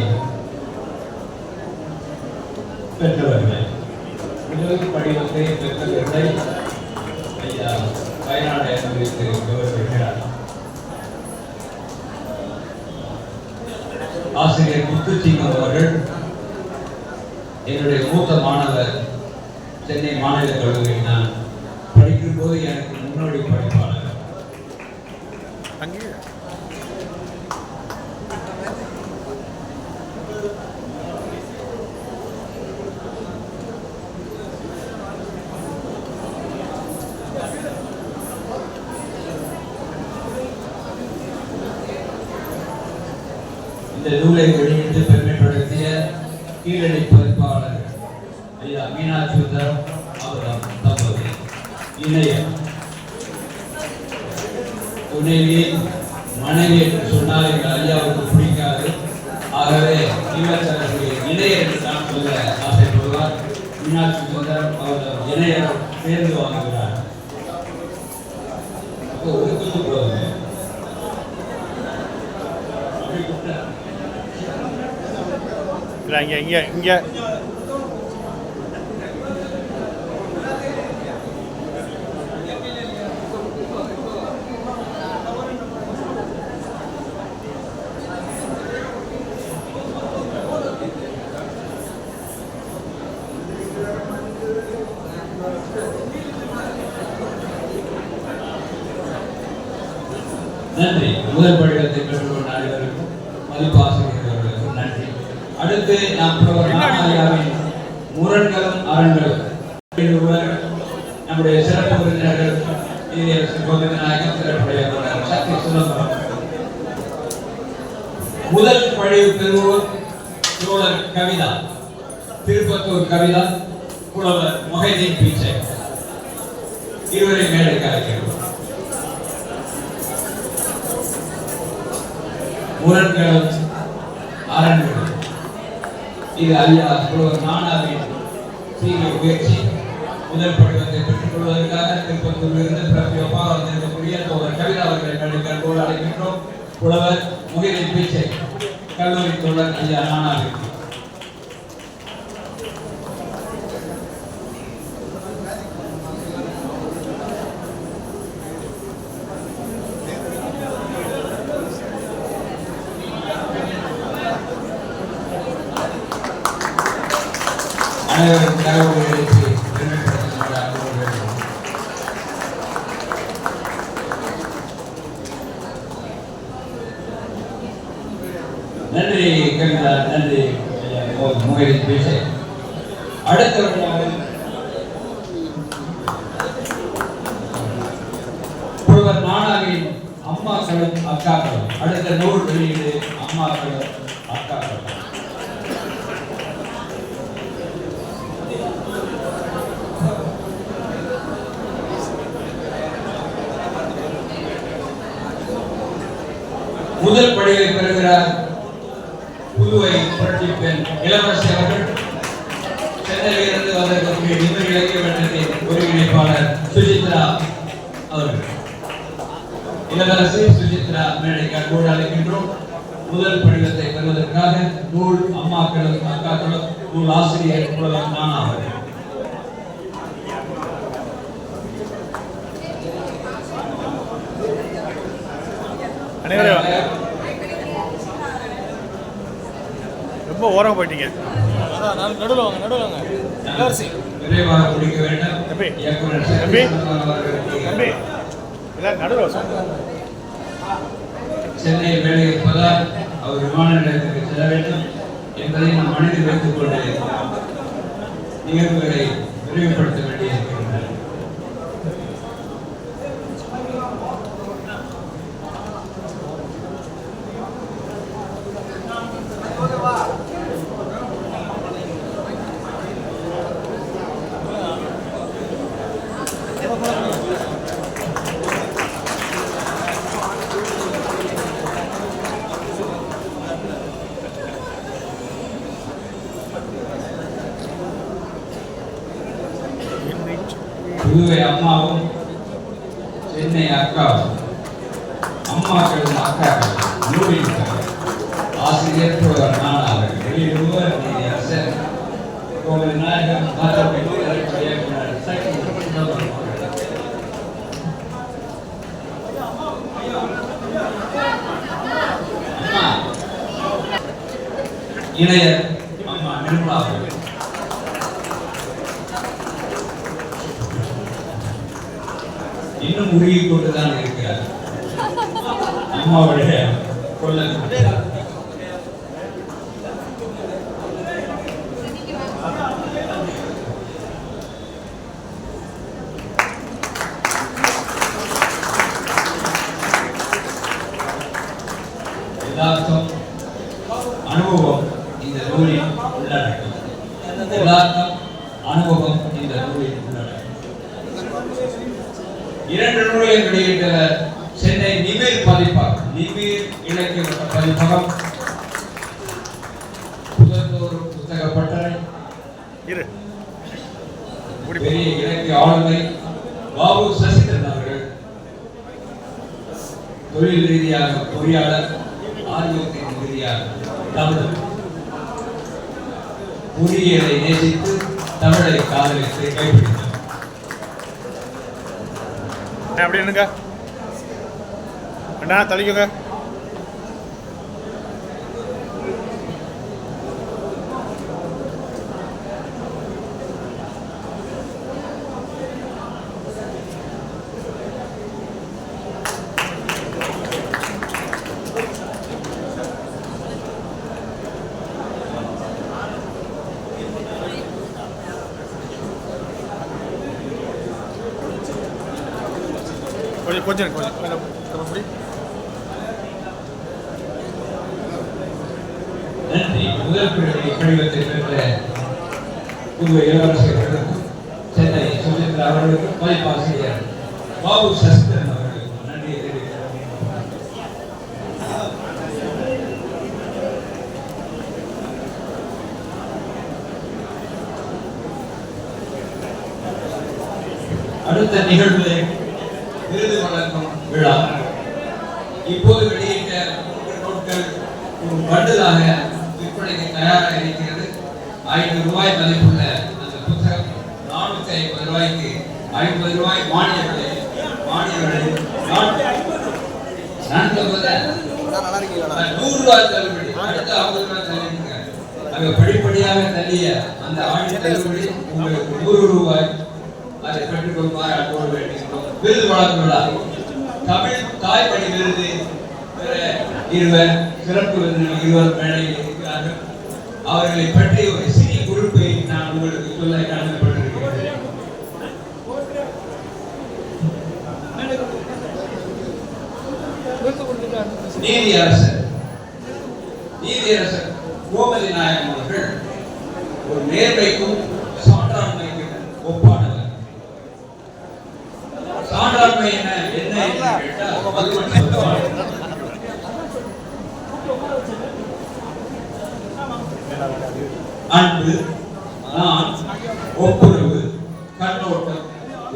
பெற்றவர்கள் முதல் படிவத்தை பெற்றவர்களை ஐயா வாய்நாளை அனுபவித்து கௌரவிக்கிறார். ஆசிரியர் முத்துசிங்கம் அவர்கள் என்னுடைய மூத்த மாணவர். சென்னை மாநில கல்லூரியில் நான் படிக்கும் போது எனக்கு முன்னோடி படிப்பாளர். இந்த நூலை வெளியிட்டு பெருமைப்படுத்திய கீழடி பதிப்பாளர் ஐயா மீனாட்சி அவர்கள் தம்பதி இணைய துணைவி மனைவி என்று சொன்னால் எங்கள் ஐயாவுக்கு பிடிக்காது. ஆகவே இணைய என்று நான் சொல்ல ஆசைப்படுவார். மீனாட்சி சுந்தரம் அவர்கள் இணையர் சேர்ந்து வாங்குகிறார். ஒதுக்கு போதுமே இங்கே இங்கே இங்கே நன்றி. முதல் படிவத்தை பெற்றுக்கொண்ட அனைவருக்கும் மதிப்பு ஆசிரியர்களுக்கும் நன்றி. அடுத்து நாம் ஐயாவின் முரண்களும் அரண்களும் நம்முடைய சிறப்பு விருந்தினர்கள் கோவிந்தநாயகம் திரைப்படைய சக்தி சிதம்பரம். முதல் படிவு பெறுவோர் தோழர் கவிதா, திருப்பத்தூர் கவிதா, புலவர் மொஹிதீன் பீச்சை. இருவரை மேடைக்கு அழைக்கிறோம். முரண்களும் அரண்களும் இது ஐயா புலவர் நானாவின் சீரிய முயற்சி. முதல் படிவத்தை பெற்றுக் கொள்வதற்காக திருப்பத்தூரிலிருந்து பிரபலமாக வந்திருக்கக்கூடிய தோழர் கவிதா அவர்களை மேடைக்கு அழைக்கின்றோம். புலவர் மொஹிதீன் பீச்சை, கல்லூரி தோழர் ஐயா நானாவின். அனைவரும் தகவல் எழுதி பெருமைப்படுத்துமாறு அன்போடு வேண்டுகிறோம். நன்றி கவிதா, நன்றி முகையின் பேச. அடுத்தவர்கள் ஒருவர் நானாவின் அம்மாக்களும் அக்காக்களும். அடுத்த நூல் வெளியீடு அம்மாக்களும் அக்காக்களும். முதல் படியை பெறுகிறார் புதுவை புரட்சி பெண் இளவரசி அவர்கள். சென்னையிலிருந்து வந்திருக்கக்கூடிய நிபுணர் இலக்கிய மன்றத்தின் ஒருங்கிணைப்பாளர் சுஜித்ரா அவர்கள். இளவரசி சுஜித்ரா மேடைக்கு அன்போடு அழைக்கின்றோம். முதல் படிவத்தை பெறுவதற்காக நூல் அம்மாக்களும் அக்காக்களும் நூல் ஆசிரியர் புலவர் நானா அவர்கள். ரொம்ப ஓரம் போயிட்டீங்க. நடுவில் வாங்க இளவரசி விரைவாக முடிக்க வேண்டும். தம்பி இயக்குனர் தம்பி தம்பி எல்லாம் நடுவில் சென்னை வேலை இருப்பதால் அவர் விமான நிலையத்திற்கு செல்ல வேண்டும் என்பதை நாம் மனதில் வைத்துக் கொண்டு நிகழ்வுகளை விரிவுபடுத்த வேண்டியிருக்கின்றன. புதுவை அம்மாவும் சென்னை அக்காவும் அம்மாக்களும் அக்காக்களும் நூலின் ஆசிரியர் புலவர் நானா அவர்கள். வெளியிடுவர் நீதியரசர் கோவை நாயகம் மாதவன் இயக்குனர் சக்தி சுந்தரம் அவர்கள். இளையர் அம்மா நிர்மலா அவர்கள். இன்னும் உருகிக் கொண்டுதான் இருக்கிறார் அம்மாவுடைய கொள்ளல். எல்லாருக்கும் அனுபவம் இந்த நூலின் உள்ளடக்கம். எல்லாருக்கும் அனுபவம் இந்த நூலின் உள்ளடக்கம். இரண்டு நூல்களை வெளியிட்ட சென்னை நிமிர் பதிப்பகம், நிமிர் இலக்கிய பதிப்பகம், புதந்தோறும் புத்தக பட்டறை, பெரிய இலக்கிய ஆளுமை பாபு சசிதரன் அவர்கள், தொழில் ரீதியாக பொறியாளர், ஆரோக்கிய ரீதியாக தமிழர், பொறியியலை நேசித்து தமிழை காதலித்து கைப்பிடித்தார். அப்படி என்னங்க அண்ணா தள்ளிக்கோங்க. கொஞ்சம் நன்றி. முதல் படிவத்தை பெற்ற புதுவை இளவரசர்களுக்கும் சென்னை சுஜித்ரா அவர்களுக்கும் பதிப்பாசிரியர் பாபு சசிதரன் அவர்களுக்கும் நன்றியை தெரிவிக்கிறேன். அடுத்த நிகழ்வு விருது வழங்கும் விழா. இப்போது வெளியிட்ட 3 நோட்கள் ஒரு பண்டலாக விற்பனைக்கு தயாராக இருக்கிறது. 500 ரூபாய் மதிப்புள்ள அந்த புத்தகம் 450 ரூபாய்க்கு 50 ரூபாய் மானிய விலை. மானிய விலை 100 ரூபாய் தள்ளுபடி. அடுத்த 50 ரூபாய் தள்ளுபடி. அங்க படிப்படியாக தள்ளிய அந்த ஆண்டு தள்ளுபடி உங்களுக்கு 100 ரூபாய் அதை பெற்றுக் கொள்ளுமாறு அன்போடு வேண்டுகிறோம். விருது வழங்கும் விழா தமிழ் தாய்மொழி விருது பெற இருவர் சிறப்பு விருந்தினர் இருவர் மேடையில் இருக்கிறார்கள். அவர்களை பற்றி ஒரு சிறிய குறிப்பை நான் உங்களுக்கு சொல்ல கடமைப்பட்டிருக்கிறேன். நீதியரசர் கோமதி நாயகம் அவர்கள் ஒரு நேர்மைக்கும் சான்றாண்மைக்கும் ஒப்பானவர். சான்றாண்மை என்ன என்று கேட்டால் அன்பு, நான், ஒப்புரவு, கண்ணோட்டம்,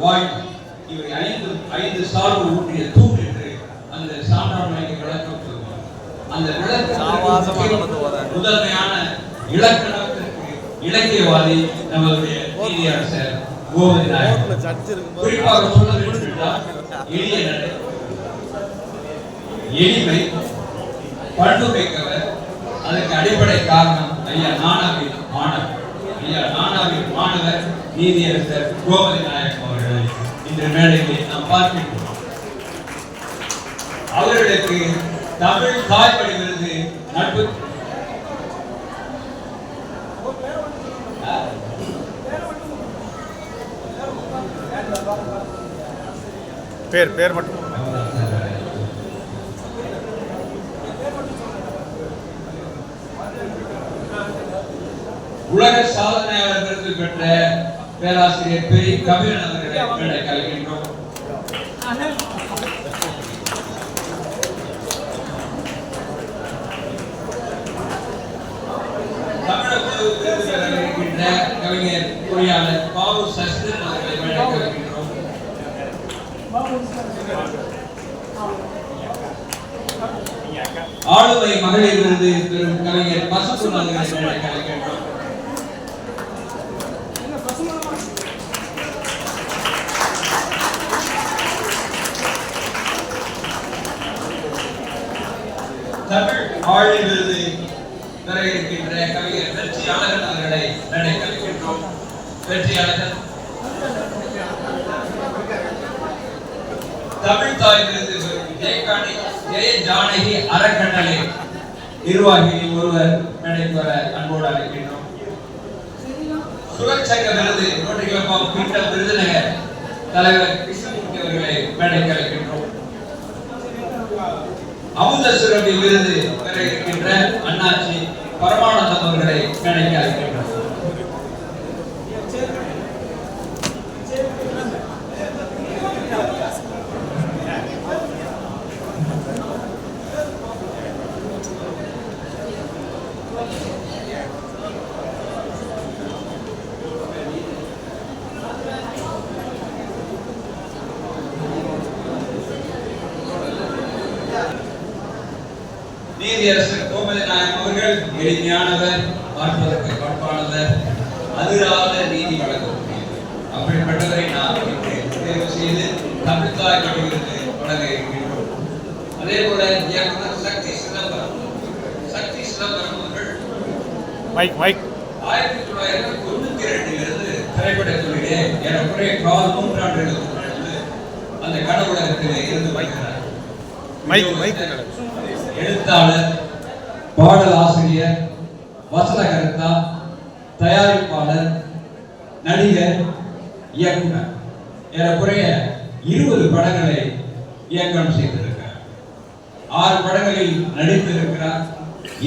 வாய்ப்பு இவை ஐந்து சார்பு ஊற்றிய தூண் என்று அந்த சான்றாண்மைக்கு விளக்கம் சொல்வார். அந்த விளக்கம் முதன்மையான இலக்கணத்திற்கு இலக்கியவாதி நம்மளுடைய நீதியரசர் கோமதி நாயகம். குறிப்பாக சொல்ல வேண்டும் என்றால் எளிய நடை, எளிமை, பண்பு மிக்கவர். அதற்கு அடிப்படை காரணம் ஐயா நானாவின் மாணவர். ஐயா நானாவின் மாணவர் நீதியரசர் கோமதி நாயகம் அவர்களை இந்த மேடையில் நாம் பார்க்கின்றோம். அவர்களுக்கு தமிழ் தாய்மொழி விருது நட்பு பேர் மட்டும் உலக சாதனையாளர் விருது பெற்ற பேராசிரியர் பெரிய கபிலன் அவர்களை கலைக்கின்றோம். தமிழக விருது பெற இருக்கின்ற கவிஞர் பொறியாளர் பாபு சஸ்திரன் அவர்களை கலைக்கின்றோம். ஆளுமை மகளிர் விருது பெறும் கவிஞர் பசுபொன் அவர்களை கலைக்கின்றோம். தமிழ் ஆழி விருது பெற இருக்கின்ற கவிஞர் வெற்றியாளர் அவர்களை கலைக்கின்றோம். வெற்றியாளர் தமிழ் தாய் விருது ஜெய ஜானகி அறக்கட்டளை நிர்வாகிகள் ஒருவர் மேடைக்கு வர அன்போடு அழைக்கின்றோம். சுரட்சங்க விருது Rotary Club of Peter Virudhunagar தலைவர் கிருஷ்ணமூர்த்தி அவர்களை மேடைக்கு அழைக்கின்றோம். அமுத சுரபி விருது பெற இருக்கின்ற அண்ணாச்சி பரமானந்தம் அவர்களை மேடைக்கு அழைக்கின்றோம். நீதியரசர் கோமதி நாயகம் அவர்கள் எளிமையானவர், பார்ப்பதற்கு பண்பானவர், அதிராத நீதி வழங்கக்கூடியவர். அப்படிப்பட்டவரை நாம் தேர்வு செய்து தமிழ் தாய் விருது வழங்க இருக்கின்றோம். அதே போல இயக்குனர் சக்தி சிதம்பரம் அவர்கள் 1992 திரைப்படத்துறையிலே ஏறக்குறைய 4 நூற்றாண்டுகளுக்கு முன்பு அந்த கடவுளகத்திலே இருந்து வருகிறார். எழுத்தாளர், பாடல் ஆசிரியர், வசனகர்த்தா, தயாரிப்பாளர், நடிகர், இயக்குனர் ஏறக்குறைய 20 படங்களை இயக்கம் செய்திருக்கிறார். 6 படங்களில் நடித்திருக்கிறார்.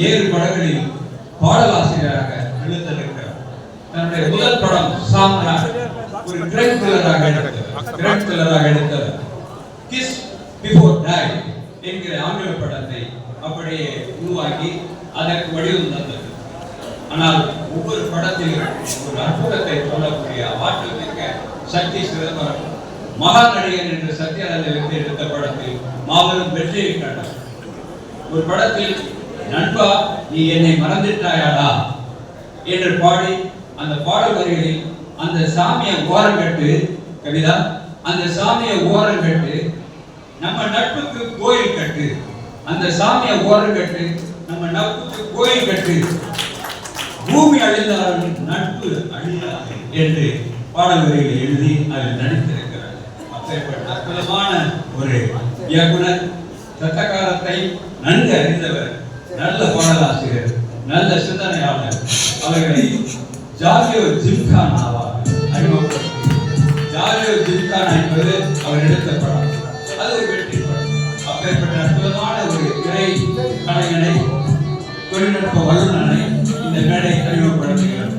7 படங்களில் பாடலாசிரியராக நடித்திருக்கிறார். தன்னுடைய முதல் படம் சாம்ராஜ் ஒரு கிரைம் த்ரில்லராக எடுத்தவர். கிஸ் பிஃபோர் டை என்கிற ஆங்கில படத்தை அப்படியே உருவாக்கி அதற்கு வடிவம் தந்தது. ஆனால் ஒவ்வொரு படத்திலும் ஒரு அற்புதத்தை சொல்லக்கூடிய ஆற்றல் மிக்க சக்தி சிதம்பரம் மகா நடிகன் என்று சத்யராஜை வைத்து எடுத்த படத்தில் மாபெரும் வெற்றியை கண்டார். ஒரு படத்தில் நண்பா நீ என்னை மறந்துட்டாயாடா என்று பாடி அந்த பாடல் வரிகளில் அந்த சாமிய ஓரங்கட்டு கவிதா, அந்த சாமிய ஓரங்கட்டு நம்ம நட்புக்கு கோயில் கட்டு, அந்த சாமிய ஓரங்கட்டு நம்ம நட்புக்கு கோயில் கட்டு, பூமி அழிந்தாலும் நட்பு அழியாது என்று பாடல்களில் எழுதி அதில் நடித்திருக்கிறார். அப்பேற்பட்ட அற்புதமான ஒரு இயக்குனர், சட்டக்காலத்தை நன்கு அறிந்தவர், நல்ல பாடலாசிரியர், நல்ல சிந்தனையாளர். அவர்களை ஜாலியோ ஜிம்கானாவாக அறிமுகப்படுத்தி, ஜாலியோ ஜிம்கானா என்பது அவர் எடுத்த படம், அது ஒரு வெற்றி படம். அப்பேற்பட்ட அற்புதமான ஒரு திரை கலைஞனை, தொழில்நுட்ப வல்லுநனை இந்த மேடை அறிமுகப்படுத்துகிறார்.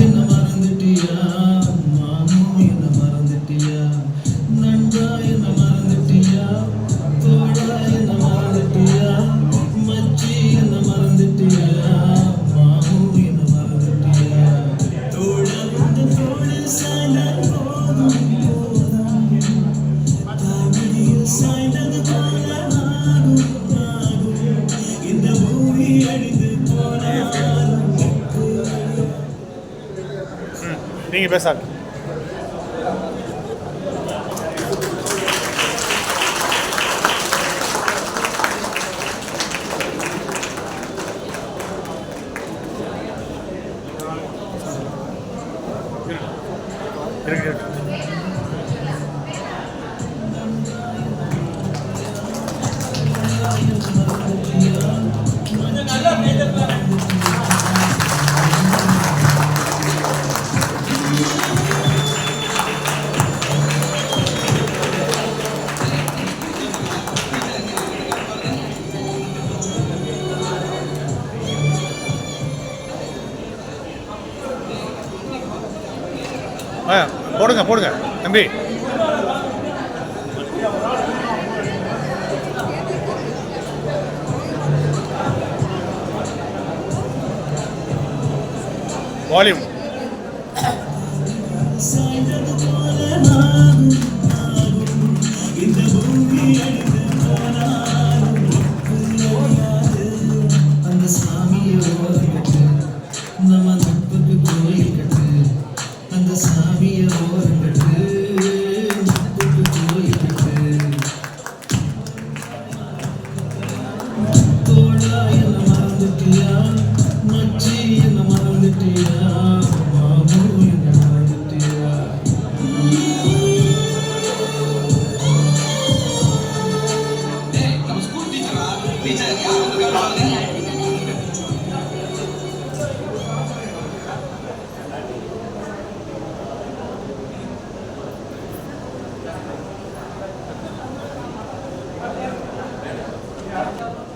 என்ன மறந்துட்டியா மாமு, என்ன மறந்துட்டியா நண்பா, என்ன மறந்துட்டியா தோழா, என்ன மறந்துட்டியா மச்சி, என்ன மறந்துட்டியா மாமு, என்ன மறந்துட்டியா தோழா, இந்த தோழி சாய்ந்த போதும் தாவடியில் சாய்ந்தது போல ஆகும் இந்த பூமி அடிந்து போனாலும். நீங்கள் பேசாங்க. இருக்கு போடுங்க போடுங்க தம்பி. வால்யூம். அந்த சாமியோட நம்ம நட்புக்கு கோயில் கட்டு, அந்த சாமியோட கட்டு நட்புக்கு கோயில் கட்டு. தோழா, என்ன மறந்துட்டியா மச்சி, என்ன மறந்துட்டியா மாமு, என்ன மறந்துட்டியா.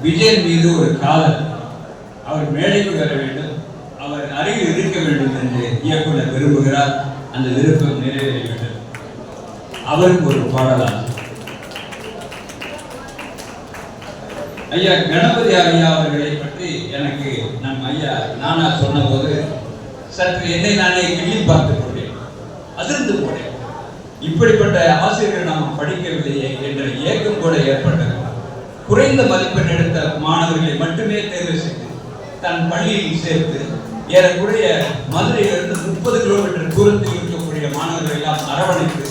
விஜயன் மீது ஒரு காதல், அவர் மேடைக்கு வர வேண்டும், அவர் அருகில் இருக்க வேண்டும் என்று இயக்குனர் விரும்புகிறார். அந்த விருப்பம் நிறைவேற வேண்டும். அவருக்கு ஒரு பாடலாசிரியர் ஐயா கணபதி ஐயா அவர்களை பற்றி எனக்கு நம் ஐயா நானா சொன்னபோது சற்று என்னை நானே கிள்ளி பார்த்துக் கொண்டேன், அதிர்ந்து போனேன். இப்படிப்பட்ட ஆசிரியர்கள் நாம் படிக்கவில்லையே என்ற ஏக்கம் கூட ஏற்பட்டது. குறைந்த மதிப்பெண் எடுத்த மாணவர்களை மட்டுமே தேர்வு செய்து தன் பள்ளியில் சேர்த்து ஏறக்குறைய மதுரையிலிருந்து 30 கிலோமீட்டர் தூரத்தில் இருக்கக்கூடிய மாணவர்களை எல்லாம் அரவணைத்து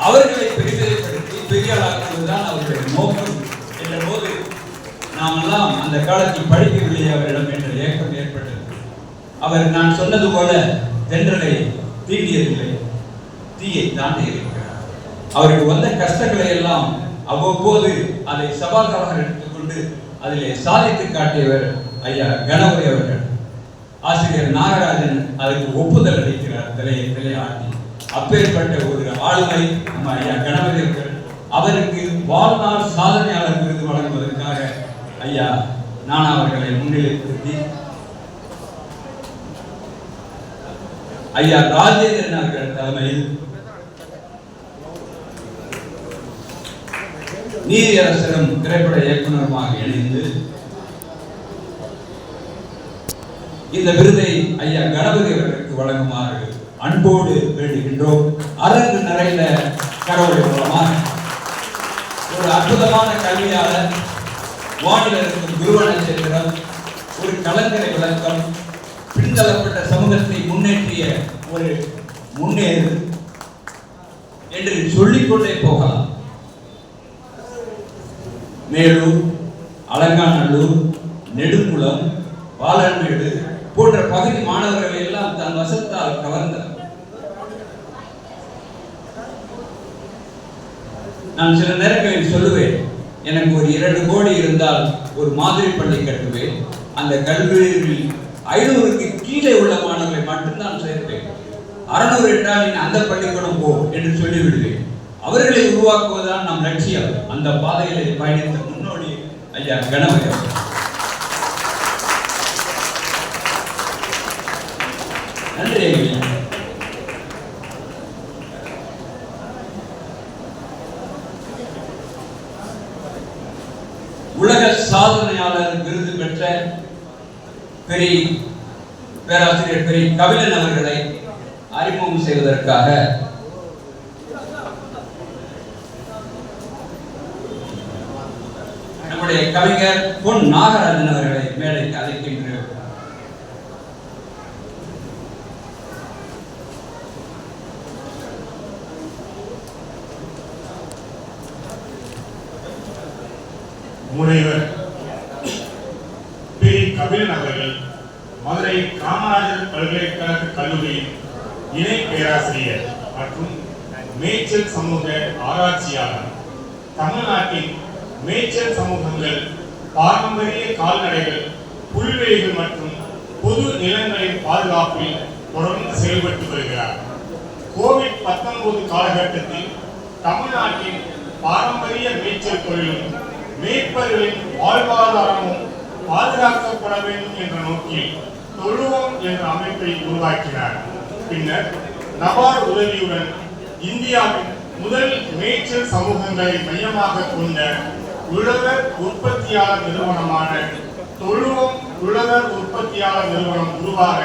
அவர்களை பெரிதலைப்படுத்தி பெரியாளாக்குவதுதான் அவர்களுடைய நோக்கம் என்ற போது நாமெல்லாம் அந்த காலத்தில் படிக்கவில்லையே அவரிடம் என்ற ஏக்கம் ஏற்பட்டது. அவர் நான் சொன்னது போல தென்றலை தீண்டியதில்லை, தீயை தாண்டி இருக்கிறார். அவருக்கு வந்த கஷ்டங்களை எல்லாம் அவ்வப்போது அதை சவாலாக எடுத்துக்கொண்டு அதிலே சாதித்து காட்டியவர் ஐயா கணபதி அவர்கள். ஆசிரியர் நாகராஜன் அதுக்கு ஒப்புதல் அளிக்கிறார், தலையாட்டி. அப்பேற்பட்ட ஒரு ஆளுமை நம்ம ஐயா கணபதி அவர்கள். அவருக்கு வாழ்நாள் சாதனையாளர் விருது வழங்குவதற்காக ஐயா நானா அவர்களை முன்னிலைப்படுத்தி ஐயா ராஜேந்திரன் அவர்கள் தலைமையில் நீதியரசரும் திரைப்பட இயக்குனருமாக இணைந்து இந்த விருதை ஐயா கணபதி அவர்களுக்கு வழங்குமாறு அன்போடு வேண்டுகின்றோம். அரங்கு நிறைந்த கடவுளை மூலமாக ஒரு அற்புதமான கல்வியாளர், வானிலருக்கும் குருவ நட்சத்திரம், ஒரு கலங்கரை விளக்கம், பின்தள்ளப்பட்ட சமூகத்தை முன்னேற்றிய ஒரு முன்னேறு என்று சொல்லிக்கொண்டே போகலாம். மேலூர், அலங்காநல்லூர், நெடுங்குளம், பாலமேடு போன்ற பகுதி மாணவர்களை எல்லாம் தன் வசத்தால் கவர்ந்தார். நான் சில நேரங்களில் சொல்லுவேன், எனக்கு ஒரு 2 கோடி இருந்தால் ஒரு மாதிரி பள்ளி கட்டுவேன். அந்த கல்லூரியில் 500க்கு கீழே உள்ள மாணவர்களை மட்டும்தான் சேர்ப்பேன். 600 என்றால் நீ அந்த பள்ளிக்கூடம் போ என்று சொல்லிவிடுவேன். அவர்களை உருவாக்குவதுதான் நம் லட்சியம். அந்த பாதையிலே பயணித்த முன்னோடி ஐயா கணபதி. நன்றி ஐயா. உலக சாதனையாளர் விருது பெற்ற பேராசிரியர் பெரிய கபிலன் அவர்களை அறிமுகம் செய்வதற்காக நம்முடைய கவிஞர் பொன் நாகராஜன் அவர்களை மேடைக்கு அழைக்கின்றோம். முனைவர் பெரிய கபிலன் அவர்கள் மதுரை காமராஜர் பல்கலைக்கழக கல்லூரியின் இணை பேராசிரியர் மற்றும் மேய்ச்சல் சமூக ஆராய்ச்சியாளர். தமிழ்நாட்டின் மேய்ச்சல் சமூகங்கள், பாரம்பரிய கால்நடைகள், புல்வெளிகள் மற்றும் பொது நிலங்களின் பாதுகாப்பில் தொடர்ந்து செயல்பட்டு வருகிறார். கோவிட்-19 காலகட்டத்தில் தமிழ்நாட்டின் பாரம்பரிய மேய்ச்சல் தொழிலும் மேய்ப்பர்களின் வாழ்வாதாரமும் பாதுகாக்கப்பட வேண்டும் என்ற நோக்கில் தொழுவம் என்ற அமைப்பை உருவாக்கினார். பின்னர் நபார்டு உதவியுடன் இந்தியாவின் முதல் மேய்ச்சல் சமூகங்களை மையமாக கொண்ட உழவர் உற்பத்தியாளர் நிறுவனமான தொழுவம் உழவர் உற்பத்தியாளர் நிறுவனம் உருவாக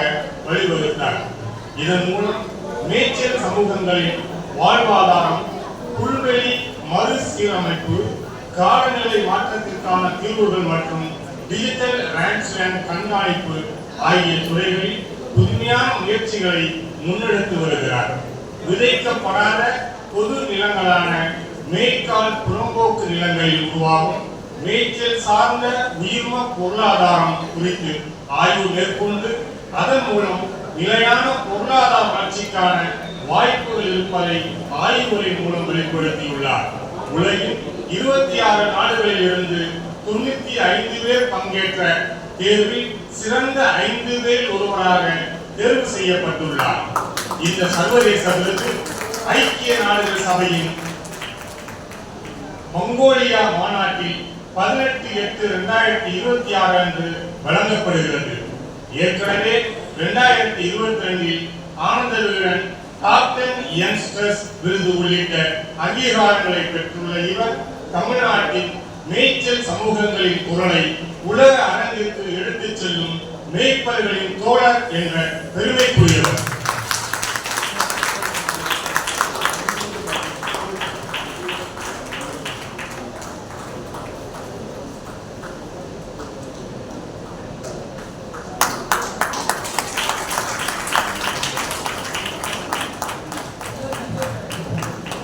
வழிவகுத்தார். இதன் மூலம் மேய்ச்சல் சமூகங்களின் வாழ்வாதாரம், புல்வெளி மறுசீரமைப்பு, காலநிலை மாற்றத்திற்கான தீர்வுகள் மற்றும் டிஜிட்டல் ரான்ஸ்லேண்ட் கண்காணிப்பு ஆகிய துறைகளில் புதுமையான முயற்சிகளை முன்னெடுத்து வருகிறார். விதைக்கப்படாத பொது நிலங்களான மேய்க்கால் புறம்போக்கு நிலங்களில் உருவாகும் மேய்ச்சல் சார்ந்த உயிர்ம பொருளாதாரம் குறித்து ஆய்வு மேற்கொண்டு அதன் மூலம் நிலையான பொருளாதார வளர்ச்சிக்கான வாய்ப்புகள் இருப்பதை ஆய்வுகளின் மூலம் வெளிப்படுத்தியுள்ளார். உலகின் 26 நாடுகளில் இருந்து 95 பேர் பங்கேற்ற தேர்வில் சிறந்த 5 பேர் ஒருவராக தேர்வு செய்யப்பட்டுள்ளார். இந்த சர்வதேச விருது ஐக்கிய நாடுகள் சபையின் மங்கோலியா மாநாட்டில் 18/8/2026 அன்று வழங்கப்படுகிறது. ஏற்கனவே 2022 ஆனந்த விகடன் டாப் 10 யங்ஸ்டர்ஸ் விருது உள்ளிட்ட அங்கீகாரங்களை பெற்றுள்ள இவர் தமிழ்நாட்டின் மேய்ச்சல் சமூகங்களின் குரலை உலக அரங்கிற்கு எடுத்துச் செல்லும் மேய்ப்பர்களின் தோழர் என்ற பெருமைக்குரியவர்.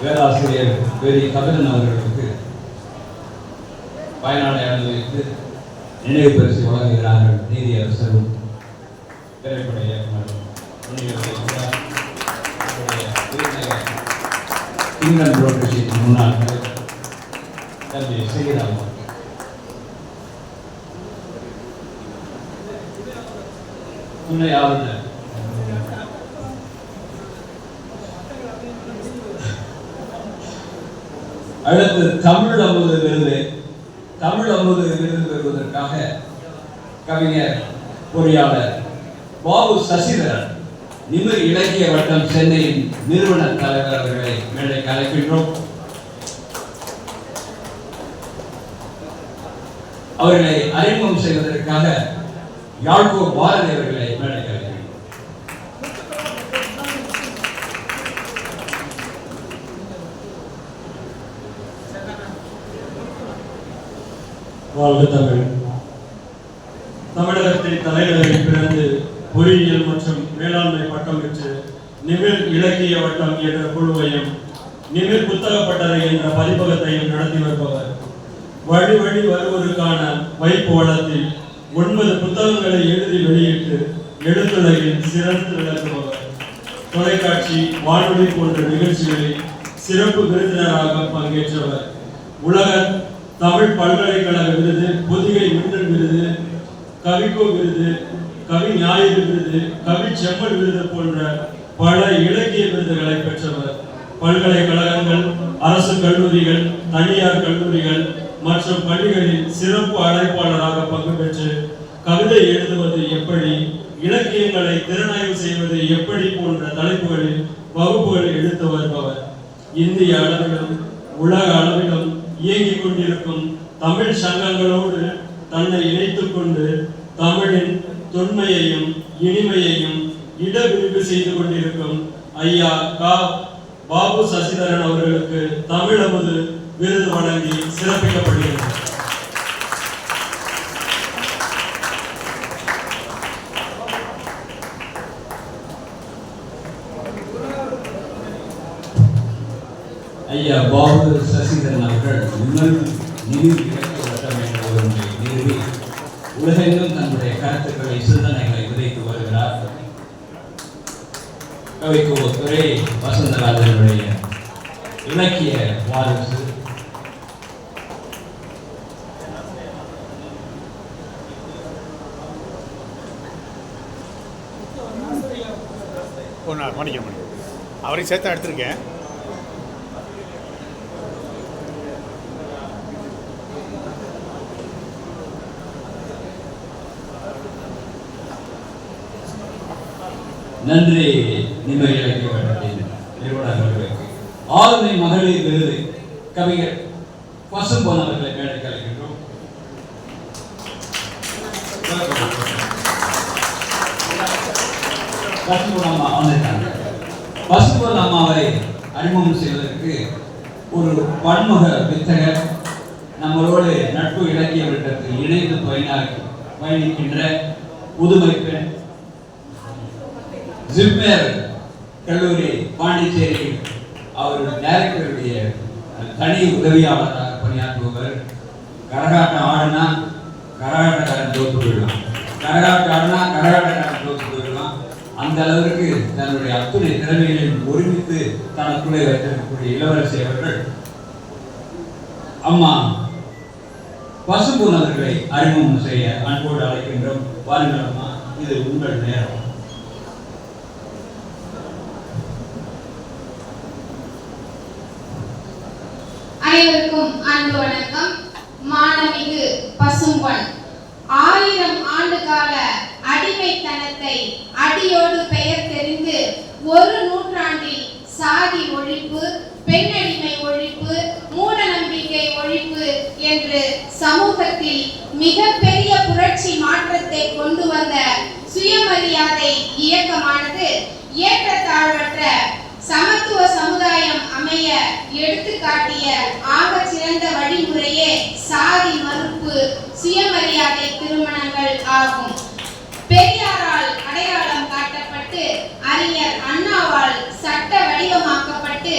பேராசிரியர் பெரிய கபிலன் அவர்களுக்கு பயனாளை அனுபவித்து நினைவு பரிசு வழங்குகிறார்கள் நீதியரசரும் திரைப்பட இயக்குநரும் கிங்டன் புரோட்டேஷன் முன்னாள் தம்பி ஸ்ரீராம். துணை ஆளுநர் அடுத்து தமிழ் அமுது விருது பெறுவதற்காக கவிஞர் பொறியாளர் பாபு சசிதரன் நிமிர் இலக்கிய வட்டம் சென்னையின் நிறுவன தலைவர் அவர்களை மேடைக்கு அழைக்கின்றோம். அவர்களை அறிமுகம் செய்வதற்காக யாழ்கோ பாரதி அவர்களை மேடைக்கு அழைக்கின்றோம். வாழ்க தமிழ். தமிழகத்தின் தலைநகரில் பிறந்து பொறியியல் மற்றும் மேலாண்மை பட்டம் பெற்று நிமிர் இலக்கிய வட்டம் என்ற குழுவையும் நிமிர் புத்தக பட்டறை என்ற பதிப்பகத்தையும் நடத்தி வருபவர். வழி வருவோருக்கான வைப்பு வளத்தில் 9 புத்தகங்களை எழுதி வெளியிட்டு எழுத்துலகில் சிறந்து விளங்குபவர். தொலைக்காட்சி, வானொலி போன்ற நிகழ்ச்சிகளில் சிறப்பு விருந்தினராக பங்கேற்றவர். உலக தமிழ் பல்கலைக்கழக விருது, பொதிகை மின்னல் விருது, கவிக்கோ விருது, கவி ஞாயிறு விருது, கவி செம்மல் விருது போன்ற பல இலக்கிய விருதுகளை பெற்றவர். பல்கலைக்கழகங்கள், அரசு கல்லூரிகள், தனியார் கல்லூரிகள் மற்றும் பள்ளிகளில் சிறப்பு அழைப்பாளராக பங்கு பெற்று கவிதை எழுதுவது எப்படி, இலக்கியங்களை திறனாய்வு செய்வது எப்படி போன்ற தலைப்புகளில் வகுப்புகள் எடுத்து வருபவர். இந்திய அளவிலும் உலக அளவிலும் இயங்கிக் கொண்டிருக்கும் தமிழ் சங்கங்களோடு தன்னை இணைத்துக் கொண்டு தமிழின் தொன்மையையும் இனிமையையும் இடவிரிவு செய்து கொண்டிருக்கும் ஐயா கா. பாபு சசிதரன் அவர்களுக்கு தமிழமுது விருது வழங்கி சிறப்பிக்கப்படுகிறது. ஐயா பாபு சசிதரன் அவர்கள் முன்னாள் நிதி இலக்கிய வட்டம் என்ற ஒன்றை நிறுவி உலகெங்கும் தன்னுடைய கருத்துக்களை, சிந்தனைகளை விதைத்து வருகிறார். கவிக்கோ துரை வசந்தராஜனுடைய இலக்கிய வாரிசு. மணிக்க அவரையும் சேர்த்து எடுத்திருக்கேன். நன்றி நிம்ம இலக்கிய வட்டத்தின் நிறுவனர்களுக்கு. ஆளுமை மகளிர் விருது கவிஞர் பசும்பொன் அவர்களை மேடைக்கு அழைக்கின்றோம். பசும்பொன் அம்மாவை அறிமுகம் செய்வதற்கு ஒரு பன்முக வித்தகர், நம்மளோடு நட்பு இலக்கிய வட்டத்தில் இணைந்து பயணிக்கின்ற புதுமை பெண், ஜிப்மர் கல்லூரி பாண்டிச்சேரி அவருடைய டைரக்டருடைய தனி உதவியாளராக பணியாற்றுபவர். கரகாட்டம் ஆடினா கரகாட்டக்காரன் தோற்று போயிடலாம், கரகாட்டம் ஆடினா கரகாட்டக்காரன் தோற்று போயிடலாம். அந்த அளவிற்கு தன்னுடைய அத்துணை திறமைகளையும் ஒருமித்து தனக்குள்ளே வைத்திருக்கக்கூடிய இளவரசி அவர்கள் அம்மா பசும்பொன் அவர்களை அறிமுகம் செய்ய அன்போடு அழைக்கின்றோம். வாருங்கள் அம்மா, இது உங்கள் நேரம். அனைவருக்கும் அன்பு வணக்கம். மாணவிகு பசும்பொன் 1000 ஆண்டு கால அடிமைத்தனத்தை அடியோடு பெயர் தெரிந்து ஒரு நூற்றாண்டில் சாதி ஒழிப்பு, பெண்ணடிமை ஒழிப்பு, மூட நம்பிக்கை ஒழிப்பு என்று சமூகத்தில் மிகப்பெரிய புரட்சி மாற்றத்தை கொண்டு வந்த சுயமரியாதை இயக்கமானது ஏற்றத்தாழ்வற்ற சமத்துவ சமுதாயம் அமைய எடுத்துக்காட்டிய ஆக சிறந்த வழிமுறையே சாதி மறுப்பு, சுயமரியாதை திருமணங்கள் ஆகும். பெரியாரால் அடையாளம் காட்டப்பட்டு அறிஞர் அண்ணாவால் சட்ட வடிவமாக்கப்பட்டு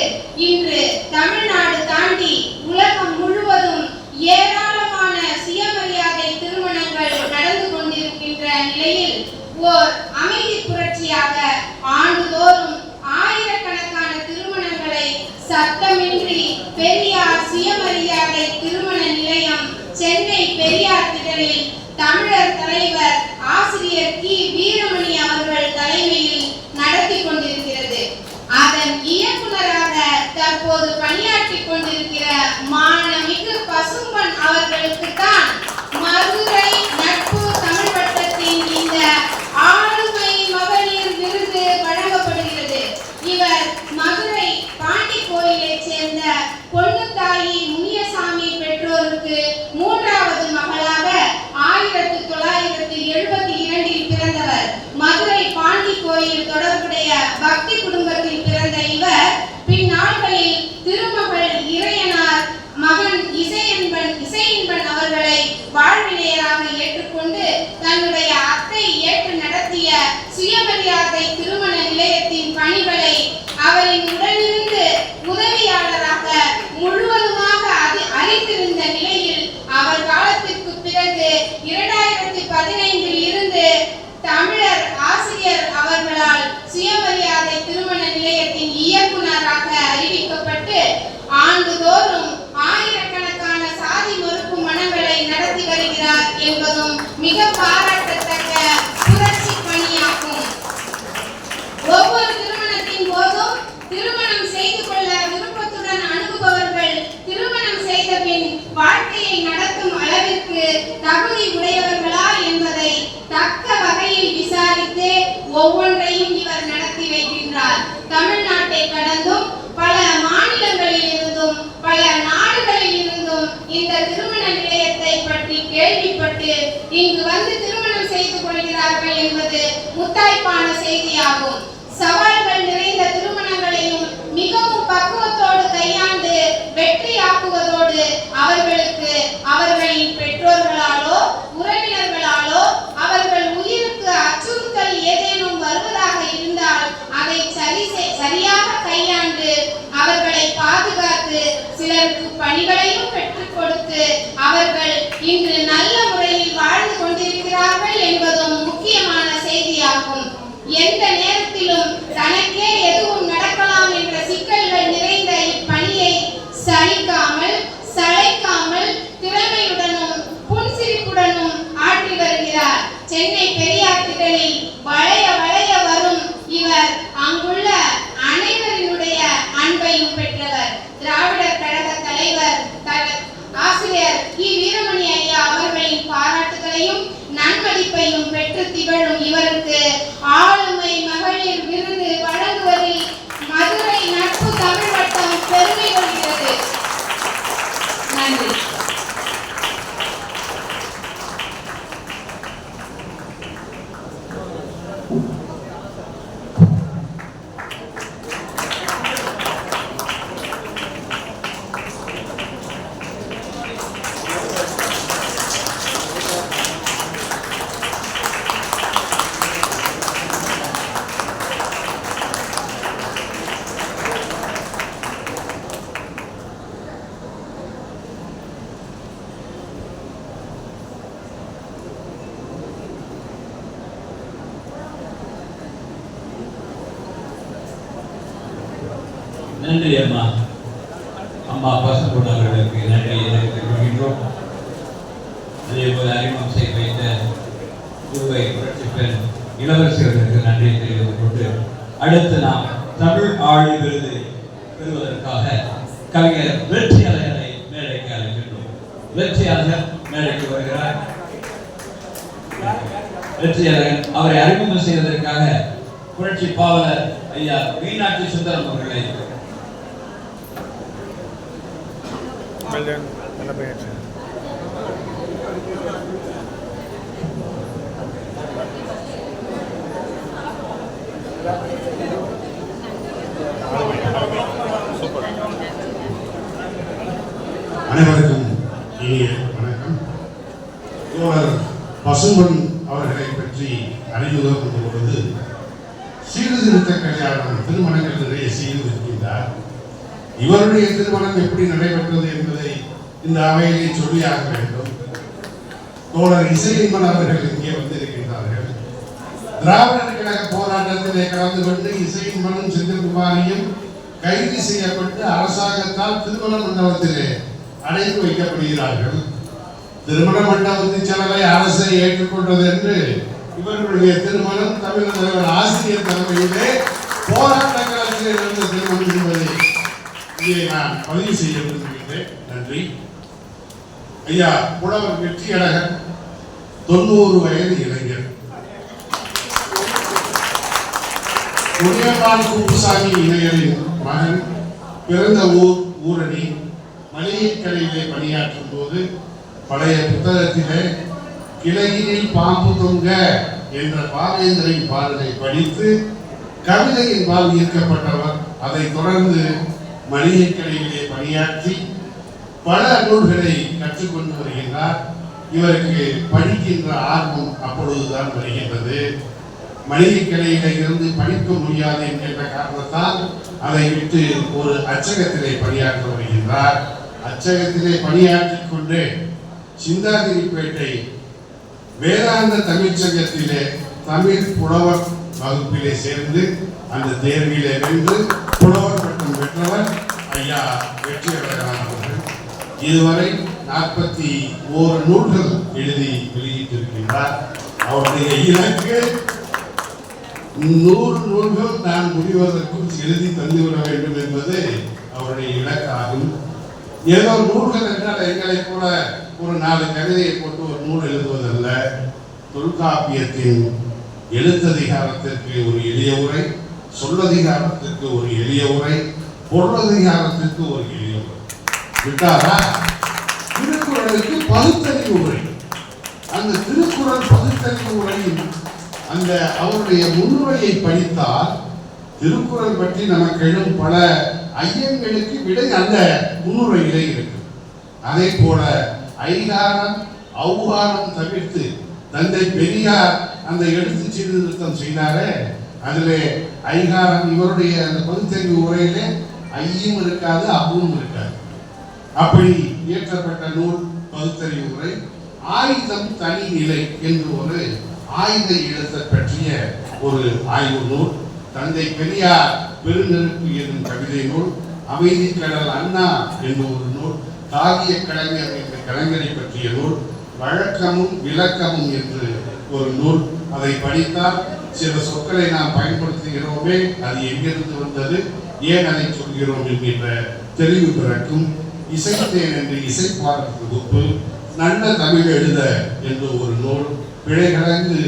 இன்று தமிழ்நாடு தாண்டி உலகம் முழுவதும் ஏராளமான சுயமரியாதை திருமணங்கள் நடந்து கொண்டிருக்கின்ற நிலையில் அவர் நடத்தி வைக்கின்றார். தமிழ்நாட்டை கடந்தும் பல மாநிலங்களில் இருந்தும் பல நாடுகளில் இருந்தும் இந்த திருமண நிலையத்தை பற்றி கேள்விப்பட்டு இங்கு வந்து திருமணம் செய்து கொள்கிறார்கள் என்பது முத்தாய்ப்பான செய்தியாகும். சவால்கள் நிறைந்த திருமணங்களையும் மிகவும் பக்குவத்தோடு கையாண்டு வெற்றியாக்குவதோடு அவர்களுக்கு அவர்களின் பெற்றோர்களாலோ உறவினர்களாலோ அவர்கள் உயிருக்கு அச்சுறுத்தல் ஏதேனும் வருவதாக இருந்தால் அதை சரியாக கையாண்டு அவர்களை பாதுகாத்து சிலருக்கு பணிகளையும் பெற்றுக் கொடுத்து அவர்கள் இன்று நல்ல முறையில் வாழ்ந்து கொண்டிருக்கிறார்கள் என்பதும் முக்கியமான செய்தியாகும். எந்த நேரத்திலும் தனக்கே எதுவும் நடக்கலாம் என்ற சிக்கல்கள் நிறைந்த இப்பணியை சளைக்காமல் திறமையுடனும் புன்சிரிப்புடனும் ஆற்றி வருகிறார். சென்னை பெரியார் திடலில் வளைய வரும் இவர் அங்குள்ள அனைவரினுடைய அன்பையும் பெற்றவர். திராவிடர் கழக தலைவர் ஆசிரியர் கி. வீரமணி ஐயா அவர்களின் பாராட்டுகளையும் நன்மதிப்பையும் பெற்று திகழும் இவருக்கு ஆளுமை மகளிர் விருது வழங்குவதில் மதுரை நட்பு தமிழ் வட்டம் பெருமை கொள்கிறது. நன்றி. நன்றி அம்மா. அம்மா பசும்பொன் அவர்களுக்கு நன்றியை தெரிவித்துக் கொள்கின்றோம். அதேபோல் அறிமுகம் செய்து வைத்த புதுவை புரட்சி பெண் இளவரசிகளுக்கு நன்றியை தெரிவித்துக் கொண்டு அடுத்து நாம் தமிழ் ஆழி விருது பெறுவதற்காக கவிஞர் வெற்றியாளரை மேடைக்கு அழைக்கின்றோம். வெற்றியாளர் மேடைக்கு வருகிறார். வெற்றியாளர் அவரை அறிமுகம் செய்வதற்காக புரட்சி பாவலர் ஐயா மீனாட்சி சுந்தரம் அவர்களை அனைவருக்கும் இனிய வணக்கம். பசும்பொன் அவர்களை பற்றி அறிமுகம் கொண்ட பொழுது சீர்திருத்த கல்யாணம் திருமணங்கள் நிறைய செய்திருக்கின்றார். இவருடைய திருமணம் எப்படி நடைபெற்றது என்பதை இந்த அவையிலே சொல்லியாக வேண்டும். தோழர் இசையன்பன் அவர்கள் இங்கே வந்திருக்கின்றார்கள். திராவிடர் கழக போராட்டத்திலே கலந்து கொண்டு இசையன்பனும் செந்தில்குமாரியும் கைது செய்யப்பட்டு அரசாங்கத்தால் திருமண மண்டபத்திலே அடைத்து வைக்கப்படுகிறார்கள். திருமண மண்டபத்தின் செலவை அரசை ஏற்றுக்கொண்டது என்று இவர்களுடைய திருமணம் தமிழக தலைவர் ஆசிரியர் தலைமையிலே போராட்ட களத்தில் இருந்த திருமணம் என்பதை இங்கே நான் பதிவு செய்ய விரும்புகின்றேன். நன்றி. ஐயா புலவர் வெற்றியழகன் 90 வயது இளைஞர். முனியம்மாள் குப்புசாமி இளைஞரின் மகன். பிறந்த ஊர் ஊரணி. மளிகை கடையிலே பணியாற்றும் போது பழைய புத்தகத்திலே கிளையினில் பாம்பு தொங்க என்ற பாவேந்தரின் பாடலை படித்து கவிதையின் பால் ஈர்க்கப்பட்டவர். அதைத் தொடர்ந்து மளிகை கடையிலே பணியாற்றி பல நூல்களை கற்றுக்கொண்டு வருகின்றார். இவருக்கு படிக்கின்ற ஆர்வம் அப்பொழுதுதான் வருகின்றது. மளிகை கடையில இருந்து படிக்க முடியாது என்கின்ற காரணத்தால் அதை விட்டு ஒரு அச்சகத்திலே பணியாற்ற வருகின்றார். அச்சகத்திலே பணியாற்றிக் கொண்டு சிந்தாதிரிப்பேட்டை வேதாந்த தமிழ்ச்சங்கத்திலே தமிழ் புலவர் வகுப்பிலே சேர்ந்து அந்த தேர்விலே வென்று புலவர் பட்டம் பெற்றவர் ஐயா வெற்றியழகன் அவர்கள். இதுவரை 41 நூல்கள் எழுதி வெளியிட்டிருக்கின்றார். அவருடைய இலக்கு 100 நூல்கள் நான் முடிவதற்கும் எழுதி தந்துவிட வேண்டும் என்பது அவருடைய இலக்காகும். ஏதோ நூல்கள் என்றால் எங்களை கூட ஒரு 4 கவிதையை போட்டு ஒரு நூல் எழுதுவதல்ல. தொல்காப்பியத்தின் எழுத்ததிகாரத்திற்கு ஒரு எளிய உரை, சொல்லதிகாரத்திற்கு ஒரு எளிய உரை, பொருளதிகாரத்திற்கு ஒரு எளிய உரை விட்டாரா? திருக்குறளுக்கு பகுத்தறிவு உரை. அந்த திருக்குறள் பகுத்தறிவு உரையின் அந்த அவருடைய முன்னுரையை படித்தால் திருக்குறள் பற்றி நமக்கு எழும் பல ஐயங்களுக்கு விடை அந்த முன்னுரையிலே இருக்கு. அதே போல ஐகாரம் ஔகாரம் தவிர்த்து தந்தை பெரியார் அந்த எழுத்து சீர்திருத்தம் செய்தாரே, அதிலே ஐகாரம் இவருடைய அந்த பகுத்தறிவு உரையிலே ஐயும் இருக்காது, அவ்வும் இருக்காது. அப்படி இயற்றப்பட்ட நூல் பகுத்தறிவு உரை. ஆயுதம் தனி நிலை என்று ஒரு ஆயுத எழுத்தை பற்றிய ஒரு ஆய்வு நூல். தந்தை பெரியார் பெருநெருப்பு என்னும் கவிதை நூல். அமைதி கடல் அண்ணா என்ற ஒரு நூல். காவிய கலைஞர் என்ற கலைஞரை பற்றிய நூல். வழக்கமும் விளக்கமும் என்று ஒரு நூல். அதை படித்தால் சில சொற்களை நாம் பயன்படுத்துகிறோமே, அது எங்கிருந்து வந்தது, ஏன் அதை சொல்கிறோம் என்கின்ற தெளிவு பிறக்கும். இசைத்தேன் என்று இசைப்பாடல் தொகுப்பு. நல்ல தமிழ் எழுத என்று ஒரு நூல். பிழைகலந்து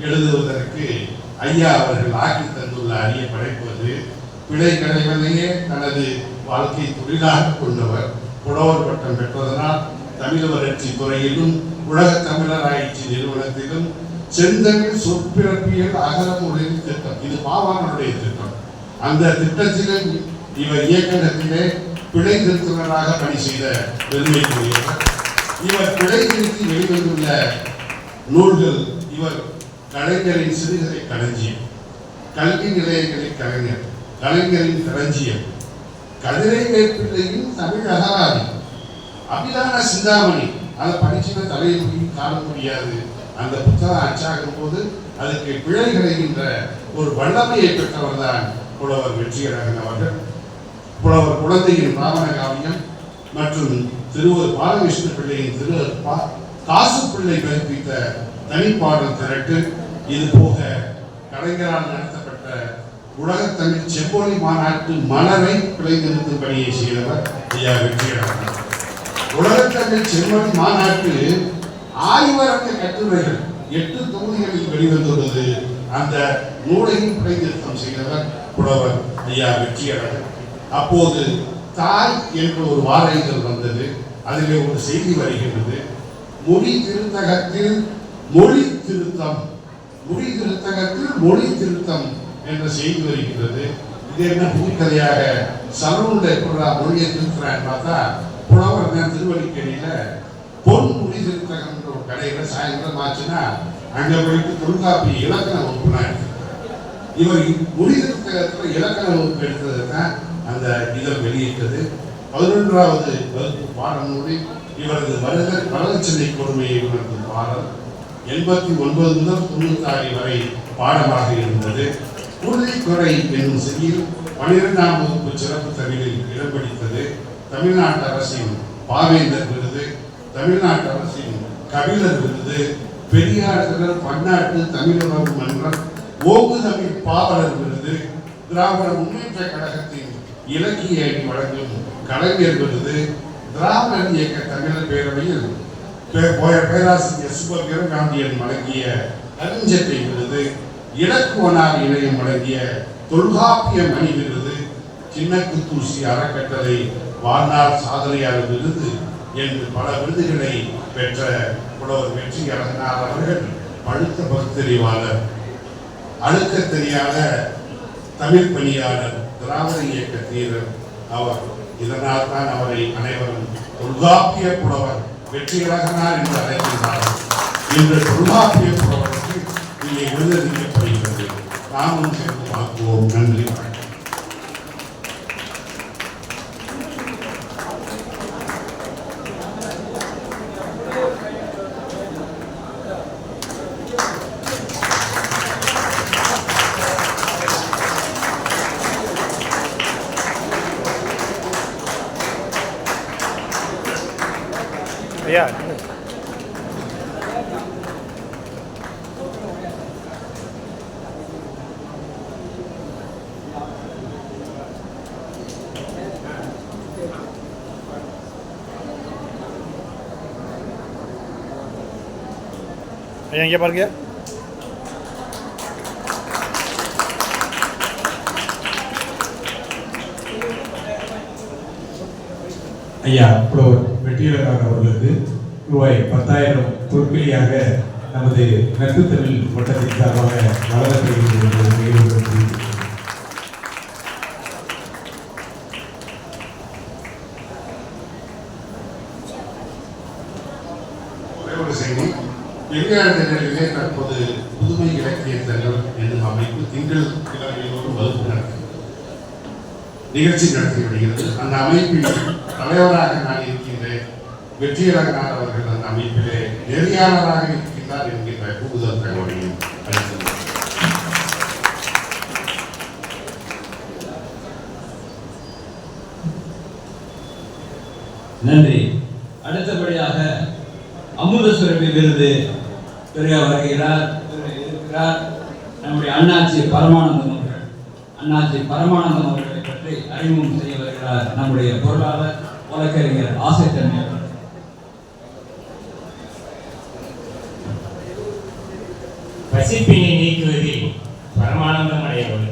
எழுதுவதற்கு ஐயா அவர்கள் ஆக்கி தந்துள்ள அரிய படைப்பது. பிழை களைவதையே தனது வாழ்க்கை தொழிலாக கொண்டவர். புலவர் பட்டம் பெற்றதனால் தமிழ் வளர்ச்சி துறையிலும் உலக தமிழராய்ச்சி நிறுவனத்திலும் செந்தமிழ் சொற்பிறப்பியல் அகலமுறை திட்டம், இது பாவானுடைய திட்டம், அந்த திட்டத்திலும் இவர் இயக்கத்திலே பிழை திருத்துவராக பணி செய்த பெருமைக்குரியவர். இவர் பிழை திருத்தி வெளிவந்துள்ள நூல்கள். இவர் கலைஞரின் சிறுகதை களஞ்சியம், கல்வி நிலையங்களின் கலைஞர், கலைஞரின் களஞ்சியம், கதிரை வேப்பிள்ளையின் தமிழ் அகராதி, அபிதான சிந்தாமணி. அதை படிச்சுன்னா தலையை காண முடியாது. அந்த புத்தகம் அச்சாகும் போது அதுக்கு பிழை கிடைக்கின்ற ஒரு வல்லமையை பெற்றவர் தான் புலவர் வெற்றிகரகன் அவர்கள். புலவர் குழந்தையின் ராமண காவியம் மற்றும் திருவர் பாலகிருஷ்ண பிள்ளையின் திரு காசு பிள்ளை கற்பித்த தனிப்பாடல் திரட்டு. இது போக கலைஞரால் நடத்தப்பட்ட உலகத் தமிழ் செம்மொழி மாநாட்டு மலரை பிழை நிறுத்தும் பணியை செய்தவர் ஐயா வெற்றிகரகன். உலகத்தமிழ் செம்மொழி மாநாட்டு ஆய்வரங்க கட்டுரைகள் 8 தொகுதிகளில் வெளிவந்துள்ளது. அந்த நூலையும் பிழை நிறுத்தம் செய்தவர் புலவர் ஐயா வெற்றிகரகன். அப்போது தாய் என்ற ஒரு வார இதழ் வந்தது. அதிலே ஒரு செய்தி வருகின்றது. மொழி திருத்தகத்தில் மொழி திருத்தம், மொழி திருத்தகத்தில் மொழி திருத்தம் என்ற செய்தி வருகின்றது. இது என்ன புதுக்கதையாக சலூன்ல எப்படா மொழியை திருத்துறான்னு பார்த்தா புலவர் தான் திருவள்ளிக்கேணியில பொன் மொழி திருத்தகம்ன்ற ஒரு கடையில சாயந்தரம் ஆச்சுன்னா அங்க போயிட்டு தொல்காப்பிய இலக்கண வகுப்புனா எடுத்து இவர் மொழி திருத்தகத்துல இலக்கண வகுப்பு எடுத்தது தான் அந்த இதழ் வெளியிட்டது. 11வது வகுப்பு பாடம் நூலில் இவரது வரதட்சணை கொடுமையை உணர்த்தும் பாடல் 89 முதல் 96 வரை பாடமாக இருந்தது. உறுதிக்குறை என்னும் செய்தியில் 12ஆம் வகுப்பு சிறப்பு தமிழில் இடம் பிடித்தது. தமிழ்நாட்டு அரசின் பாவேந்தர் விருது, தமிழ்நாட்டு அரசின் கபிலர் விருது, பெரியார் பன்னாட்டு தமிழுறவு மன்றம், ஓங்கு தமிழ் பாவலர் விருது, திராவிட முன்னேற்ற கழகத்தின் இலக்கிய அணி வழங்கும் கலைஞர் விருது, திராவிட இயக்க தமிழர் பேரவையில் பேராசிரியர் சுபவீர காந்தியன் வழங்கிய அறிஞத்தை விருது, இலக்குவனார் இணையம் வழங்கிய தொல்காப்பிய மணி விருது, சின்னக்குத்தூசி அறக்கட்டளை வாழ்நாள் சாதனையாளர் விருது என்று பல விருதுகளை பெற்ற புலவர் வெற்றிகரகனார் அவர்கள் பழுத்த பகுத்தறிவாளர், அழுக்க தெரியாத தமிழ் பணியாளர், திராவிட இயக்க தீரர் அவர். இதனால் தான் அவரை அனைவரும் தொல்காப்பிய புலவர் வெற்றிகரகனார் என்று அழைக்கின்றார்கள். இன்று தொல்காப்பிய புலவருக்கு இங்கே விருதளிக்கப்படுகிறது. நாமும் சேர்ந்து பார்ப்போம். நன்றி. ஐயா ஐயா இங்கே பாருங்க. ஐயா புலவர் வெற்றிவேலன் அவர்களுக்கு ரூபாய் 10,000 பொற்கிலியாக நமது நட்பு தமிழ் வட்டத்தின் சார்பாக வழங்கப்படுகிறது. செய்தி எதிர்காலங்களிலே தற்போது புதுமை இலக்கிய தங்கள் என்னும் அமைப்பு திங்கள் கிழமையோடு வகுப்பு நிகழ்ச்சி நடத்தி வருகிறது. அந்த அமைப்பில் தலைவராக நான் இருக்கின்றேன். வெற்றியரங்கனார் அவர்கள் அந்த அமைப்பிலே நெறியாளராக இருக்கின்றார் என்கின்ற கூடுதல் தகவலையும் அளித்துள்ளார். நன்றி. அடுத்தபடியாக அமுத சுரபி விருது பெரிய வருகிறார் இருக்கிறார் நம்முடைய அண்ணாச்சி பரமானந்தம் அவர்கள். அண்ணாச்சி பரமானந்தம் அவர்களை பற்றி அறிமுகம் செய்ய வருகிறார் நம்முடைய பொருளாளர் வழக்கறிஞர் ஆசைத்தன்மை அவர்கள். பசிப்பினை நீக்குவதில் பரமானந்தம் அடையவர்.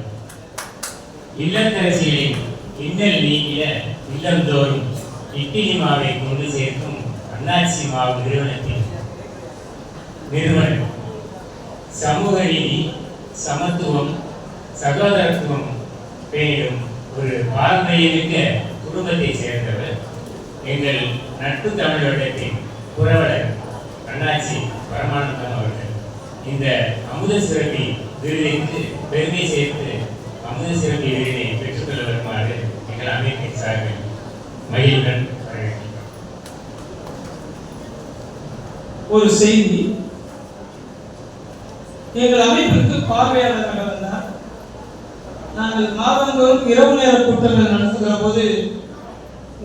இல்லத்தரசிகளின் இன்னல் நீங்கிய இல்லந்தோறும் இட்லி மாவை கொண்டு சேர்க்கும் அண்ணாச்சி மாவு நிறுவனத்தின் நிறுவனம் சமூக நீதி, சமத்துவம், சகோதரத்துவம் பேணிடும் ஒரு பாரம்பரியமிக்க குடும்பத்தை சேர்ந்தவர் எங்கள் நட்பு தமிழ் வட்டத்தின் புரவலர் அண்ணாச்சி பரமானந்தம் அவர்கள். இந்த அமுத சிறப்பி விருதிற்கு பெருமை சேர்த்து அமுத சிறப்பி விருதை பெற்றுக்கொள்ள வருமாறு எங்கள் அமைப்பின் சார்பில் மகிழ்வுடன் வரவேற்கிறோம். ஒரு செய்தி எங்கள் அமைப்பிற்கு பார்வையாளராக வந்தார். நாங்கள் மாதந்தோறும் இரவு நேர கூட்டங்கள் நடத்துகிற போது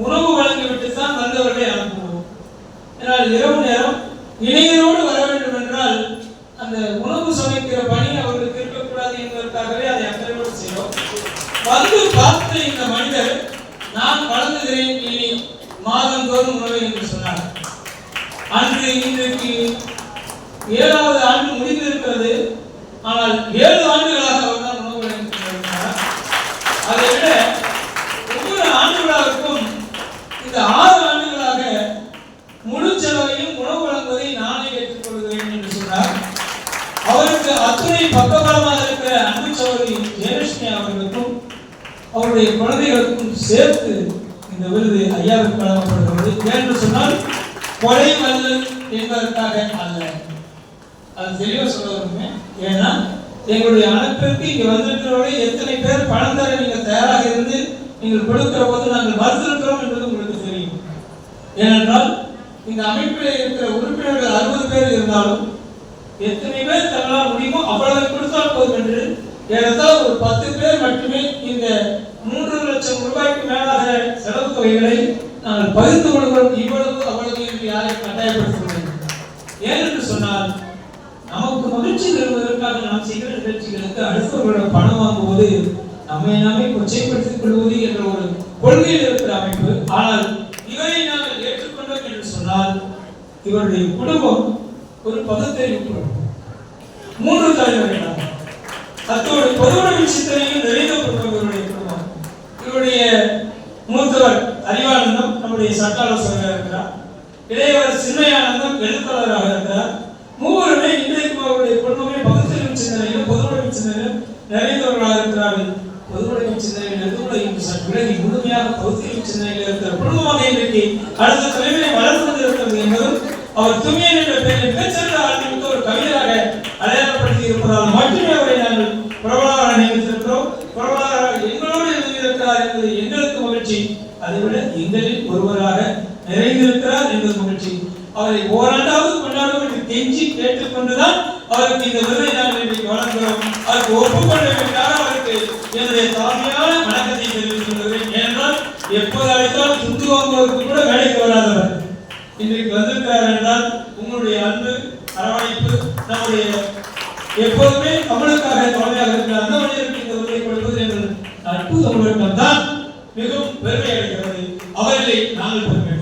உணவு வழங்கிவிட்டு தான் வந்தவர்களை அனுப்புவோம். ஏனால் இரவு நேரம் இளைஞரோடு வர வேண்டும் என்றால் அந்த உணவு சமைக்கிற பணி அவர்களுக்கு இருக்கக்கூடாது என்பதற்காகவே அதை அக்கறையோடு செய்வோம். வந்து பார்த்த இந்த மனிதர் நான் வழங்குகிறேன் இனி மாதந்தோறும் உணவு என்று சொன்னார். அன்று இன்றைக்கு 7வது ஆண்டு முடிந்திருக்கிறது. ஆனால் 7 ஆண்டுகளாக அவர் தான் உணவு வழங்கி கொண்டிருக்கிறார். அதை விட ஒவ்வொரு ஆண்டு விழாவுக்கும் இந்த 6 ஆண்டுகளாக முழு செலவையும் உணவு வழங்குவதை நானே ஏற்றுக்கொள்கிறேன் என்று சொன்னார். அவருக்கு அத்துணை பக்கபலமாக இருக்கிற அன்பு சகோதரி ஜெயலட்சுமி அவர்களுக்கும் அவருடைய குழந்தைகளுக்கும் சேர்த்து இந்த விருது ஐயாவுக்கு வழங்கப்படுகிறது. ஏன்னு சொன்னால் கொலை வல்லல் என்பதற்காக அல்ல, அது தெளிவாக சொல்ல வருமே. ஏன்னா எங்களுடைய அனுப்பிற்கு இங்கே வந்திருக்கிறவர்கள் எத்தனை பேர் பணம் தர நீங்கள் தயாராக இருந்து நீங்கள் கொடுக்கிற போது நாங்கள் மறுத்திருக்கிறோம் என்பது உங்களுக்கு தெரியும். ஏனென்றால் இந்த அமைப்பில் இருக்கிற உறுப்பினர்கள் 60 பேர் இருந்தாலும் எத்தனை பேர் தங்களால் முடியுமோ அவ்வளவு கொடுத்தால் போதும் என்று ஏறத்தாழ ஒரு 10 பேர் மட்டுமே இந்த 3 லட்சம் ரூபாய்க்கு மேலாக செலவு தொகைகளை நாங்கள் பகிர்ந்து கொள்கிறோம். இவ்வளவு அவ்வளவு என்று யாரையும் கட்டாயப்படுத்தவில்லை. ஏனென்று சொன்னால் நமக்கு மகிழ்ச்சி தருவதற்காக நாம் செய்கிற நிகழ்ச்சிகளுக்கு அடுத்தவர்களிடம் பணம் வாங்குவது நம்மை நாமே கொச்சைப்படுத்திக் கொள்வது என்ற ஒரு கொள்கையில் இருக்கிற அமைப்பு. ஆனால் இவரை நாங்கள் ஏற்றுக்கொண்டோம் என்று சொன்னால் இவருடைய குடும்பம் ஒரு பகுத்தறிவு குடும்பம். 3 தலைவர்கள் அத்தோடு பொதுவுடைமை சிந்தனையும் நிறைந்த இவருடைய குடும்பம். இவருடைய மூத்தவர் அறிவானந்தம் நம்முடைய சட்ட ஆலோசகராக இருக்கிறார். இளையவர் சின்மயானந்தம் எழுத்தாளராக இருக்கிறார். மூவருமே இன்றைக்கும் அவருடைய குடும்பமே பகுத்தறிவு சிந்தனையிலும் பொதுவுடைமை சிந்தனையிலும் நிறைந்தவர்களாக இருக்கிறார்கள். பொதுவுடைமை சிந்தனையில் எதுவுடைய விலகி முழுமையாக பகுத்தறிவு சிந்தனையில் இருக்கிற குடும்பமாக இன்றைக்கு அடுத்த தலைவரை வளர்ந்து கொண்டிருக்கிறது என்பதும் அவர் துமியன் என்ற பெயரில் பேச்சென்ற ஆரம்பித்த ஒரு கவிஞராக அடையாளப்படுத்தி இருப்பதால் மட்டுமே அவரை நாங்கள் பிரபலமாக நியமித்திருக்கிறோம். பிரபலமாக எங்களோடு எழுதியிருக்கிறார் என்பது எங்களுக்கு மகிழ்ச்சி. அதைவிட எங்களில் ஒருவராக நிறைந்திருக்கிறார் என்பது மகிழ்ச்சி. அவரை ஓராண்டாவது கொண்டாடும் என்று கெஞ்சி கேட்டுக்கொண்டுதான் அவருக்கு இந்த விருதை நாங்கள் இன்றைக்கு வழங்குகிறோம். அதற்கு ஒப்புக்கொண்டதற்காக அவருக்கு என்னுடைய தாழ்மையான வணக்கத்தை தெரிவித்துக் கொள்கிறேன். ஏனென்றால் எப்போது அழைத்தால் துண்டு வாங்குவதற்கு கூட வேலைக்கு வராதவர் இன்றைக்கு வந்திருக்கிறார் என்றால் உங்களுடைய அன்பு அரவணைப்பு நம்முடைய எப்போதுமே தமிழுக்காக தலைமையாக இருக்கிற அந்த மனிதருக்கு இந்த விருதை கொடுப்பது எங்கள் நட்பு தமிழகம் தான் மிகவும் பெருமை அடைகிறது. அவர்களை நாங்கள் பெருமை.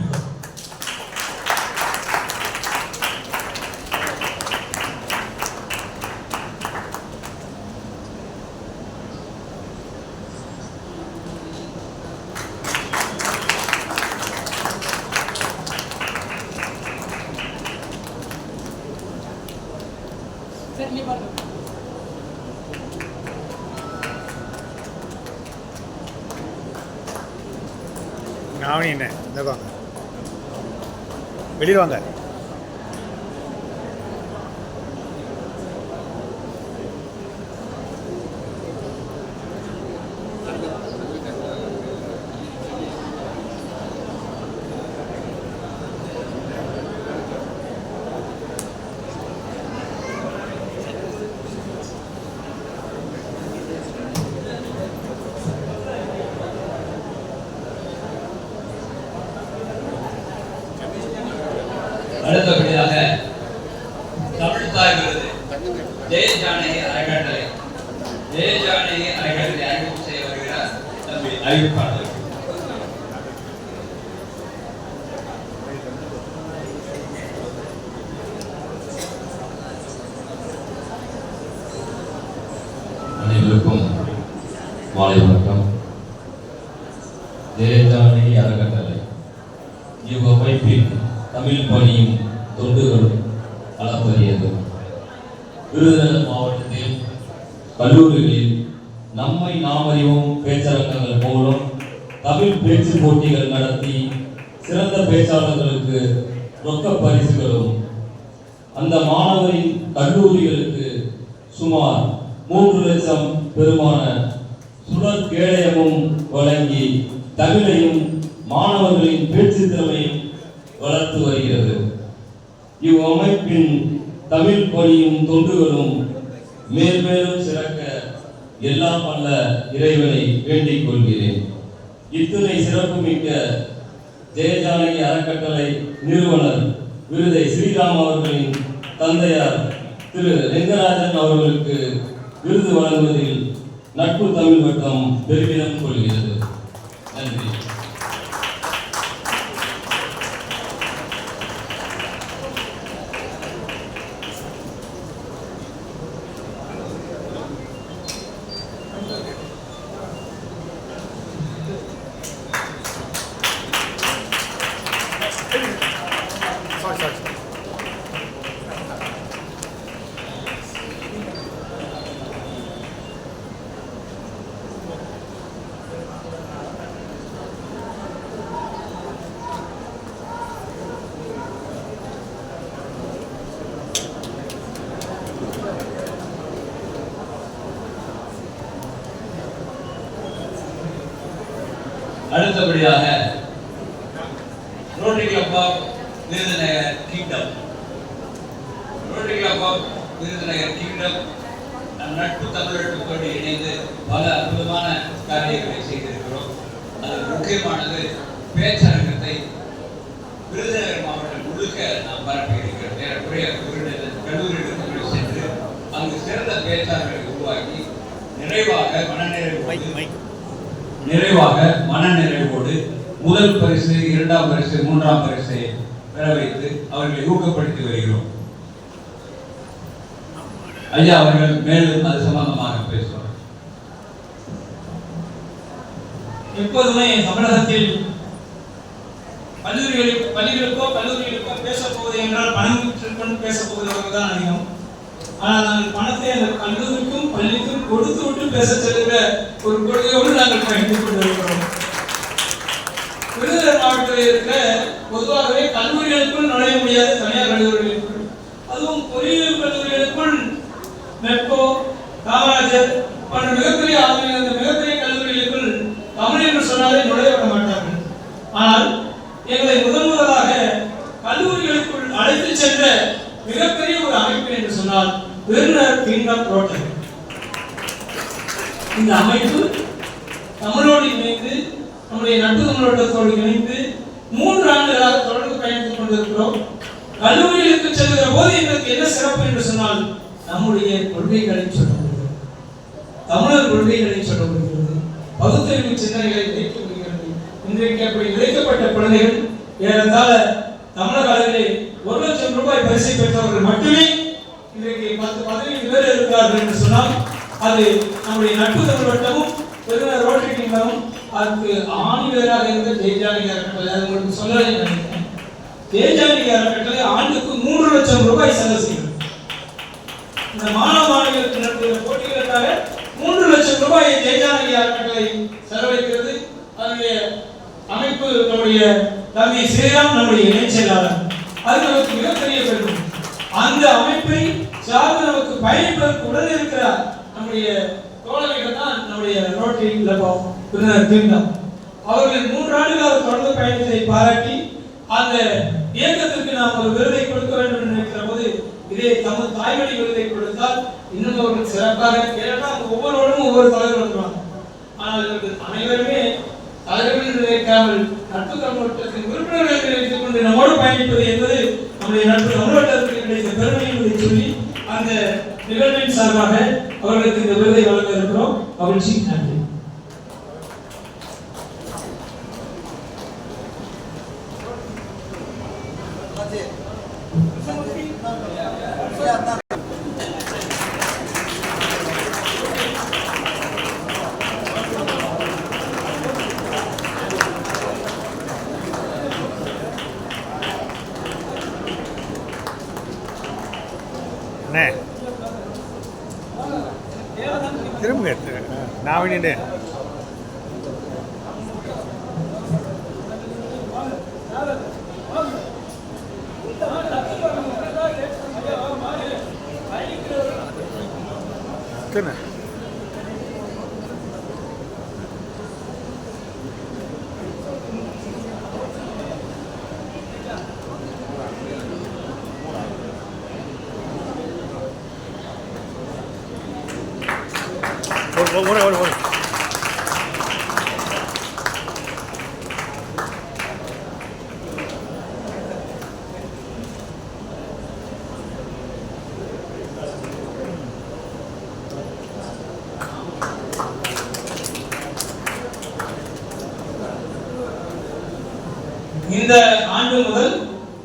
அவனி என்ன இந்த வாங்க வெளியில் வாங்க. அடுத்தபடியாக தமிழ் தாய் விருது ஜெய ஜானகி அறக்கட்டளை அறிமுகம் செய்ய வருகிறார் தம்பி அறிவிப்பாளர். அனைவருக்கும் மாலை வணக்கம். ஜெய ஜானகி அறக்கட்டளை இவ்வமைப்பின் தமிழ் பணியும் தொண்டுகளும் அளப்பரியது. விருதுநகர் மாவட்டத்தில் கல்லூரிகளில் நம்மை நாம் அறிவோம் பேச்சரங்கங்கள் மூலம் தமிழ் பேச்சு போட்டிகள் நடத்தி சிறந்த பேச்சாளர்களுக்கு ரொக்க பரிசுகளும் அந்த மாணவரின் கல்லூரிகளுக்கு சுமார் 3 லட்சம் பெருமான சுடர் கேடயமும் வழங்கி தமிழையும் மாணவர்களின் பேச்சு திறமையும் வளர்த்து வருகிறது. இவ்வமைப்பின் தமிழ் பணியும் தொண்டுகளும் மேல்மேலும் சிறக்க எல்லாம் அல்ல இறைவனை வேண்டிக் கொள்கிறேன். இத்துணை சிறப்புமிக்க ஜெயஜானகி அறக்கட்டளை நிறுவனர் விருதை ஸ்ரீராம் அவர்களின் தந்தையார் திரு ரெங்கராஜன் அவர்களுக்கு விருது வழங்குவதில் நட்பு தமிழ் வட்டம் பெருமிதம் கொள்கிறது. நன்றி. அடுத்தபடியாக Rotary Club of Virudhunagar Kingdom நட்பு தமிழகத்தோடு இணைந்து பல அற்புதமான காரியங்களை செய்திருக்கிறோம். அதில் முக்கியமானது பேச்சரங்கத்தை விருதுநகர் மாவட்டம் முழுக்க நாம் பரப்பி இருக்கிறோம். ஏறக்குறைய கல்லூரிகளுக்கு சென்று அங்கு சிறந்த பேச்சாளர்களை உருவாக்கி நிறைவாக மனநிறைவோடு முதல் பரிசு, 2ஆம் பரிசு, 3ஆம் பரிசை பெற வைத்து அவர்களை ஊக்கப்படுத்தி வருகிறோம். ஐயா அவர்கள் மேலும் அது சம்பந்தமாக பேசுவார். எப்போதுமே தமிழகத்தில் கல்லூரிகளுக்கோ பேசப் போவது என்றால் பணம் பேசப் போவதற்கு தான் அதிகம். ஆனால் நாங்கள் பணத்தை அந்த கல்லூரிக்கும் பள்ளிக்கும் கொடுத்து விட்டு பேச செல்கிற ஒரு கொள்கையோடு நாங்கள் பயணித்துக் கொண்டிருக்கிறோம். விருதுநகர் மாவட்டத்தில் இருக்கிற பொதுவாகவே கல்லூரிகளுக்குள் நுழைய முடியாத தனியார் கல்லூரிகளுக்குள், அதுவும் பொறியியல் கல்லூரிகளுக்குள் மெட்கோ, காமராஜர் போன்ற மிகப்பெரிய கல்லூரிகளுக்குள் தமிழ் என்று சொன்னாலே நுழைய விட மாட்டார்கள். ஆனால் எங்களை முதலாக கல்லூரிகளுக்குள் அழைத்து சென்ற மிகப்பெரிய ஒரு அமைப்பு என்று சொன்னால் விருதுநகர் கிங்டம் ரோட்டரி. இந்த அமைப்பு தமிழோடு இணைந்து, நம்முடைய நட்பு தமிழோட்டத்தோடு இணைந்து 3 ஆண்டுகளாக தொடர்ந்து பயணித்துக் கொண்டிருக்கிறோம். கல்லூரிகளுக்கு செல்கிற போது எங்களுக்கு என்ன சிறப்பு என்று சொன்னால் நம்முடைய கொள்கைகளை சொல்லப்படுகிறது, தமிழர் கொள்கைகளை சொல்லப்படுகிறது, பகுத்தறிவு சிந்தனைகளை விதைக்கப்படுகிறது. இன்றைக்கு அப்படி விதைக்கப்பட்ட குழந்தைகள் ஏறத்தாழ தமிழக அளவிலே 1 லட்சம் ரூபாய் பரிசை பெற்றவர்கள் மட்டுமே இன்றைக்கு 10-15 பேர் இருக்கிறார்கள் என்று சொன்னால் அது நம்முடைய நட்பு தமிழ் வட்டமும் விருதுநகர் ரோட்டரி கிங்டமும் அதுக்கு ஆணிவேராக இருந்த ஜெயஜானகி அறக்கட்டளை. அது உங்களுக்கு சொல்லலை நினைக்கிறேன். ஜெயஜானகி அறக்கட்டளை ஆண்டுக்கு 3 லட்சம் ரூபாய் செலவு செய்கிறது. இந்த மாணவ மாணவிகளுக்கு நடத்துகிற போட்டிகளுக்காக 3 லட்சம் ரூபாயை ஜெயஜானகி அறக்கட்டளை செலவழிக்கிறது. அதனுடைய அமைப்பு அமைப்பு நம்முடைய தம்பி ஸ்ரீராம் நம்முடைய இணைச் செயலாளர். அது நமக்கு மிகப்பெரிய பெருமை. அந்த அமைப்பை சார்ந்து நமக்கு பயணிப்பதற்கு உடனே இருக்கிறார் நம்முடைய தோழர்கள் தான் நம்முடைய ரோட்டரி கிளப் அவர்கள் 3 ஆண்டுகளாக தொடர்ந்து பயணத்தை பாராட்டி அந்த இயக்கத்திற்கு நாம் ஒரு விருதை கொடுக்க வேண்டும் என்று நினைக்கிற போது இதே தமிழ் தாய்மொழி விருதை கொடுத்தால் இன்னும் அவர்கள் சிறப்பாக, ஏன்னா ஒவ்வொருவரும் ஒவ்வொரு தலைவர் வந்துருவாங்க. ஆனால் இவர்கள் அனைவருமே தலைவர்கள் நினைக்காமல் நட்பு கண்ணோட்டத்தின் உறுப்பினர்களை வைத்துக் கொண்டு நம்மோடு பயணிப்பது என்பது நம்முடைய நட்பு கண்ணோட்டத்திற்கு கிடைத்த பெருமை என்பதை சொல்லி அந்த நிகழ்வின் சார்பாக அவர்களுக்கு இந்த விருதை வழங்க இருக்கிறோம். மகிழ்ச்சி, நன்றி. திரும்ப நான் வேண்டிட்டு ஒரு இந்த ஆண்டு முதல்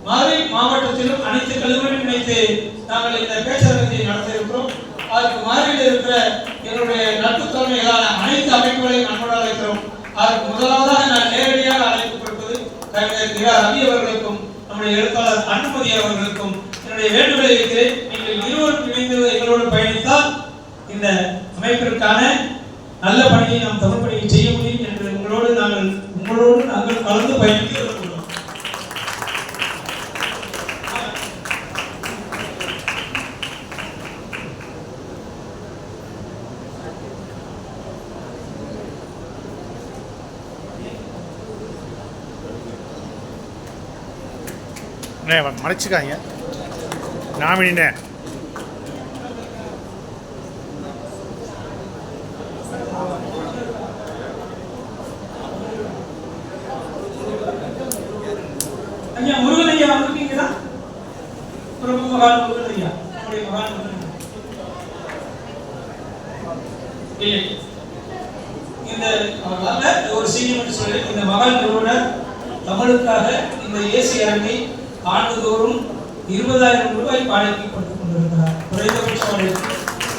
மதுரை மாவட்டத்திலும் அனைத்து கல்லூரிகளும் இணைத்து நாங்கள் இந்த பேச்சரங்கத்தை நடத்த இருக்கிறோம். அதுக்கு மதுரையில் இருக்கிற என்னுடைய நட்பு தோழமைகளான அனைத்து அமைப்புகளையும் நம்மோடு அழைக்கிறோம். அதற்கு முதலாவதாக நான் நேரடியாக அழைப்பு கொடுப்பது கவிஞர் ரவி அவர்களுக்கும் நம்முடைய எழுத்தாளர் அனுமதி அவர்களுக்கும் என்னுடைய வேண்டுகோளை வைக்கிறேன். நீங்கள் இருவரும் இணைந்து எங்களோடு பயணித்தால் இந்த அமைப்பிற்கான நல்ல பணியை நாம் தமிழ் பணியை செய்ய முடியும் என்று உங்களோடு நாங்கள் கலந்து பயணித்து இருக்கிறோம். மறைச்சிக்காங்க நாமினினே ஐயா முருகன் ஐயா வந்திருக்கீங்களா? பிரபு மகான் முருகன் ஐயா, நம்முடைய மகான் இந்த ஒரு சீனியர் சொல்லி இந்த மகான் நிறுவனர் தமிழுக்காக இந்த ஏசி அரங்கை ஆண்டுதோறும் 20,000 ரூபாய் வாடகைக்கு கொடுத்துக் கொண்டிருக்கிறார். குறைந்தபட்ச வாடகைக்கு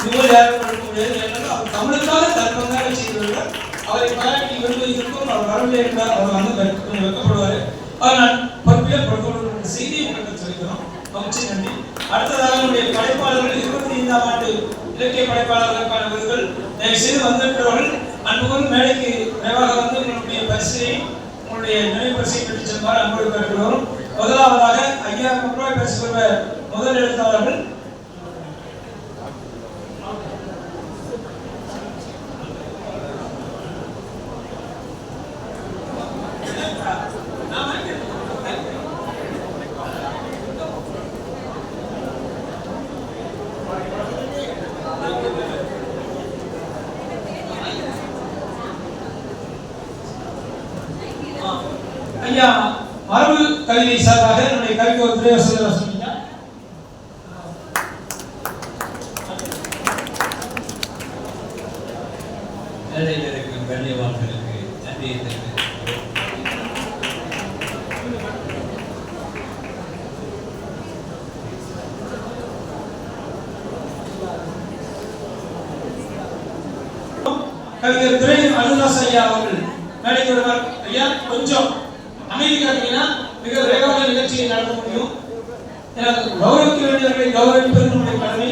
20,000 கொடுக்க முடியாது. ஏனென்றால் அவர் தமிழுக்காக தற்பங்காக செய்துள்ளார். அவரை பாராட்டி விரும்புவதற்கும் அவர் வரவில்லை என்றால் அவர் வந்து கொஞ்சம் வைக்கப்படுவார். அவர் நான் பொறுப்பில் கொடுக்க செய்தியை உங்களுக்கு சொல்லிக்கிறோம். மகிழ்ச்சி, நன்றி. அடுத்ததாக நம்முடைய படைப்பாளர்கள் 25ஆம் ஆண்டு இலக்கிய படைப்பாளர்களுக்கான விருதுகள் தயவுசெய்து வந்திருக்கிறவர்கள் அன்புடன் மேடைக்கு விரைவாக வந்து உங்களுடைய பரிசையை உங்களுடைய நினைவு பரிசையை பெற்று செல்வார் அன்போடு கேட்கிறோம். முதலாவதாக 5000 ரூபாய் பரிசு பெறுவ முதல் எழுத்தாளர்கள் ஐயா மரபு கல்வி சார்பாக நம்முடைய கல்வித்துறை துறை வசூல் சொன்னீங்க. கண்ணியவான்களுக்கு நன்றியை தெரிவித்துக் கவிஞர் துரை அனுதாஸ் ஐயா அவர்கள் மேடைக்கு வருவார். ஐயா கொஞ்சம் அமைதி காட்டினா மிக விரைவாக நிகழ்ச்சியை நடத்த முடியும். எனக்கு கௌரவிக்க வேண்டியவர்களை கௌரவிப்பது நம்முடைய கடமை.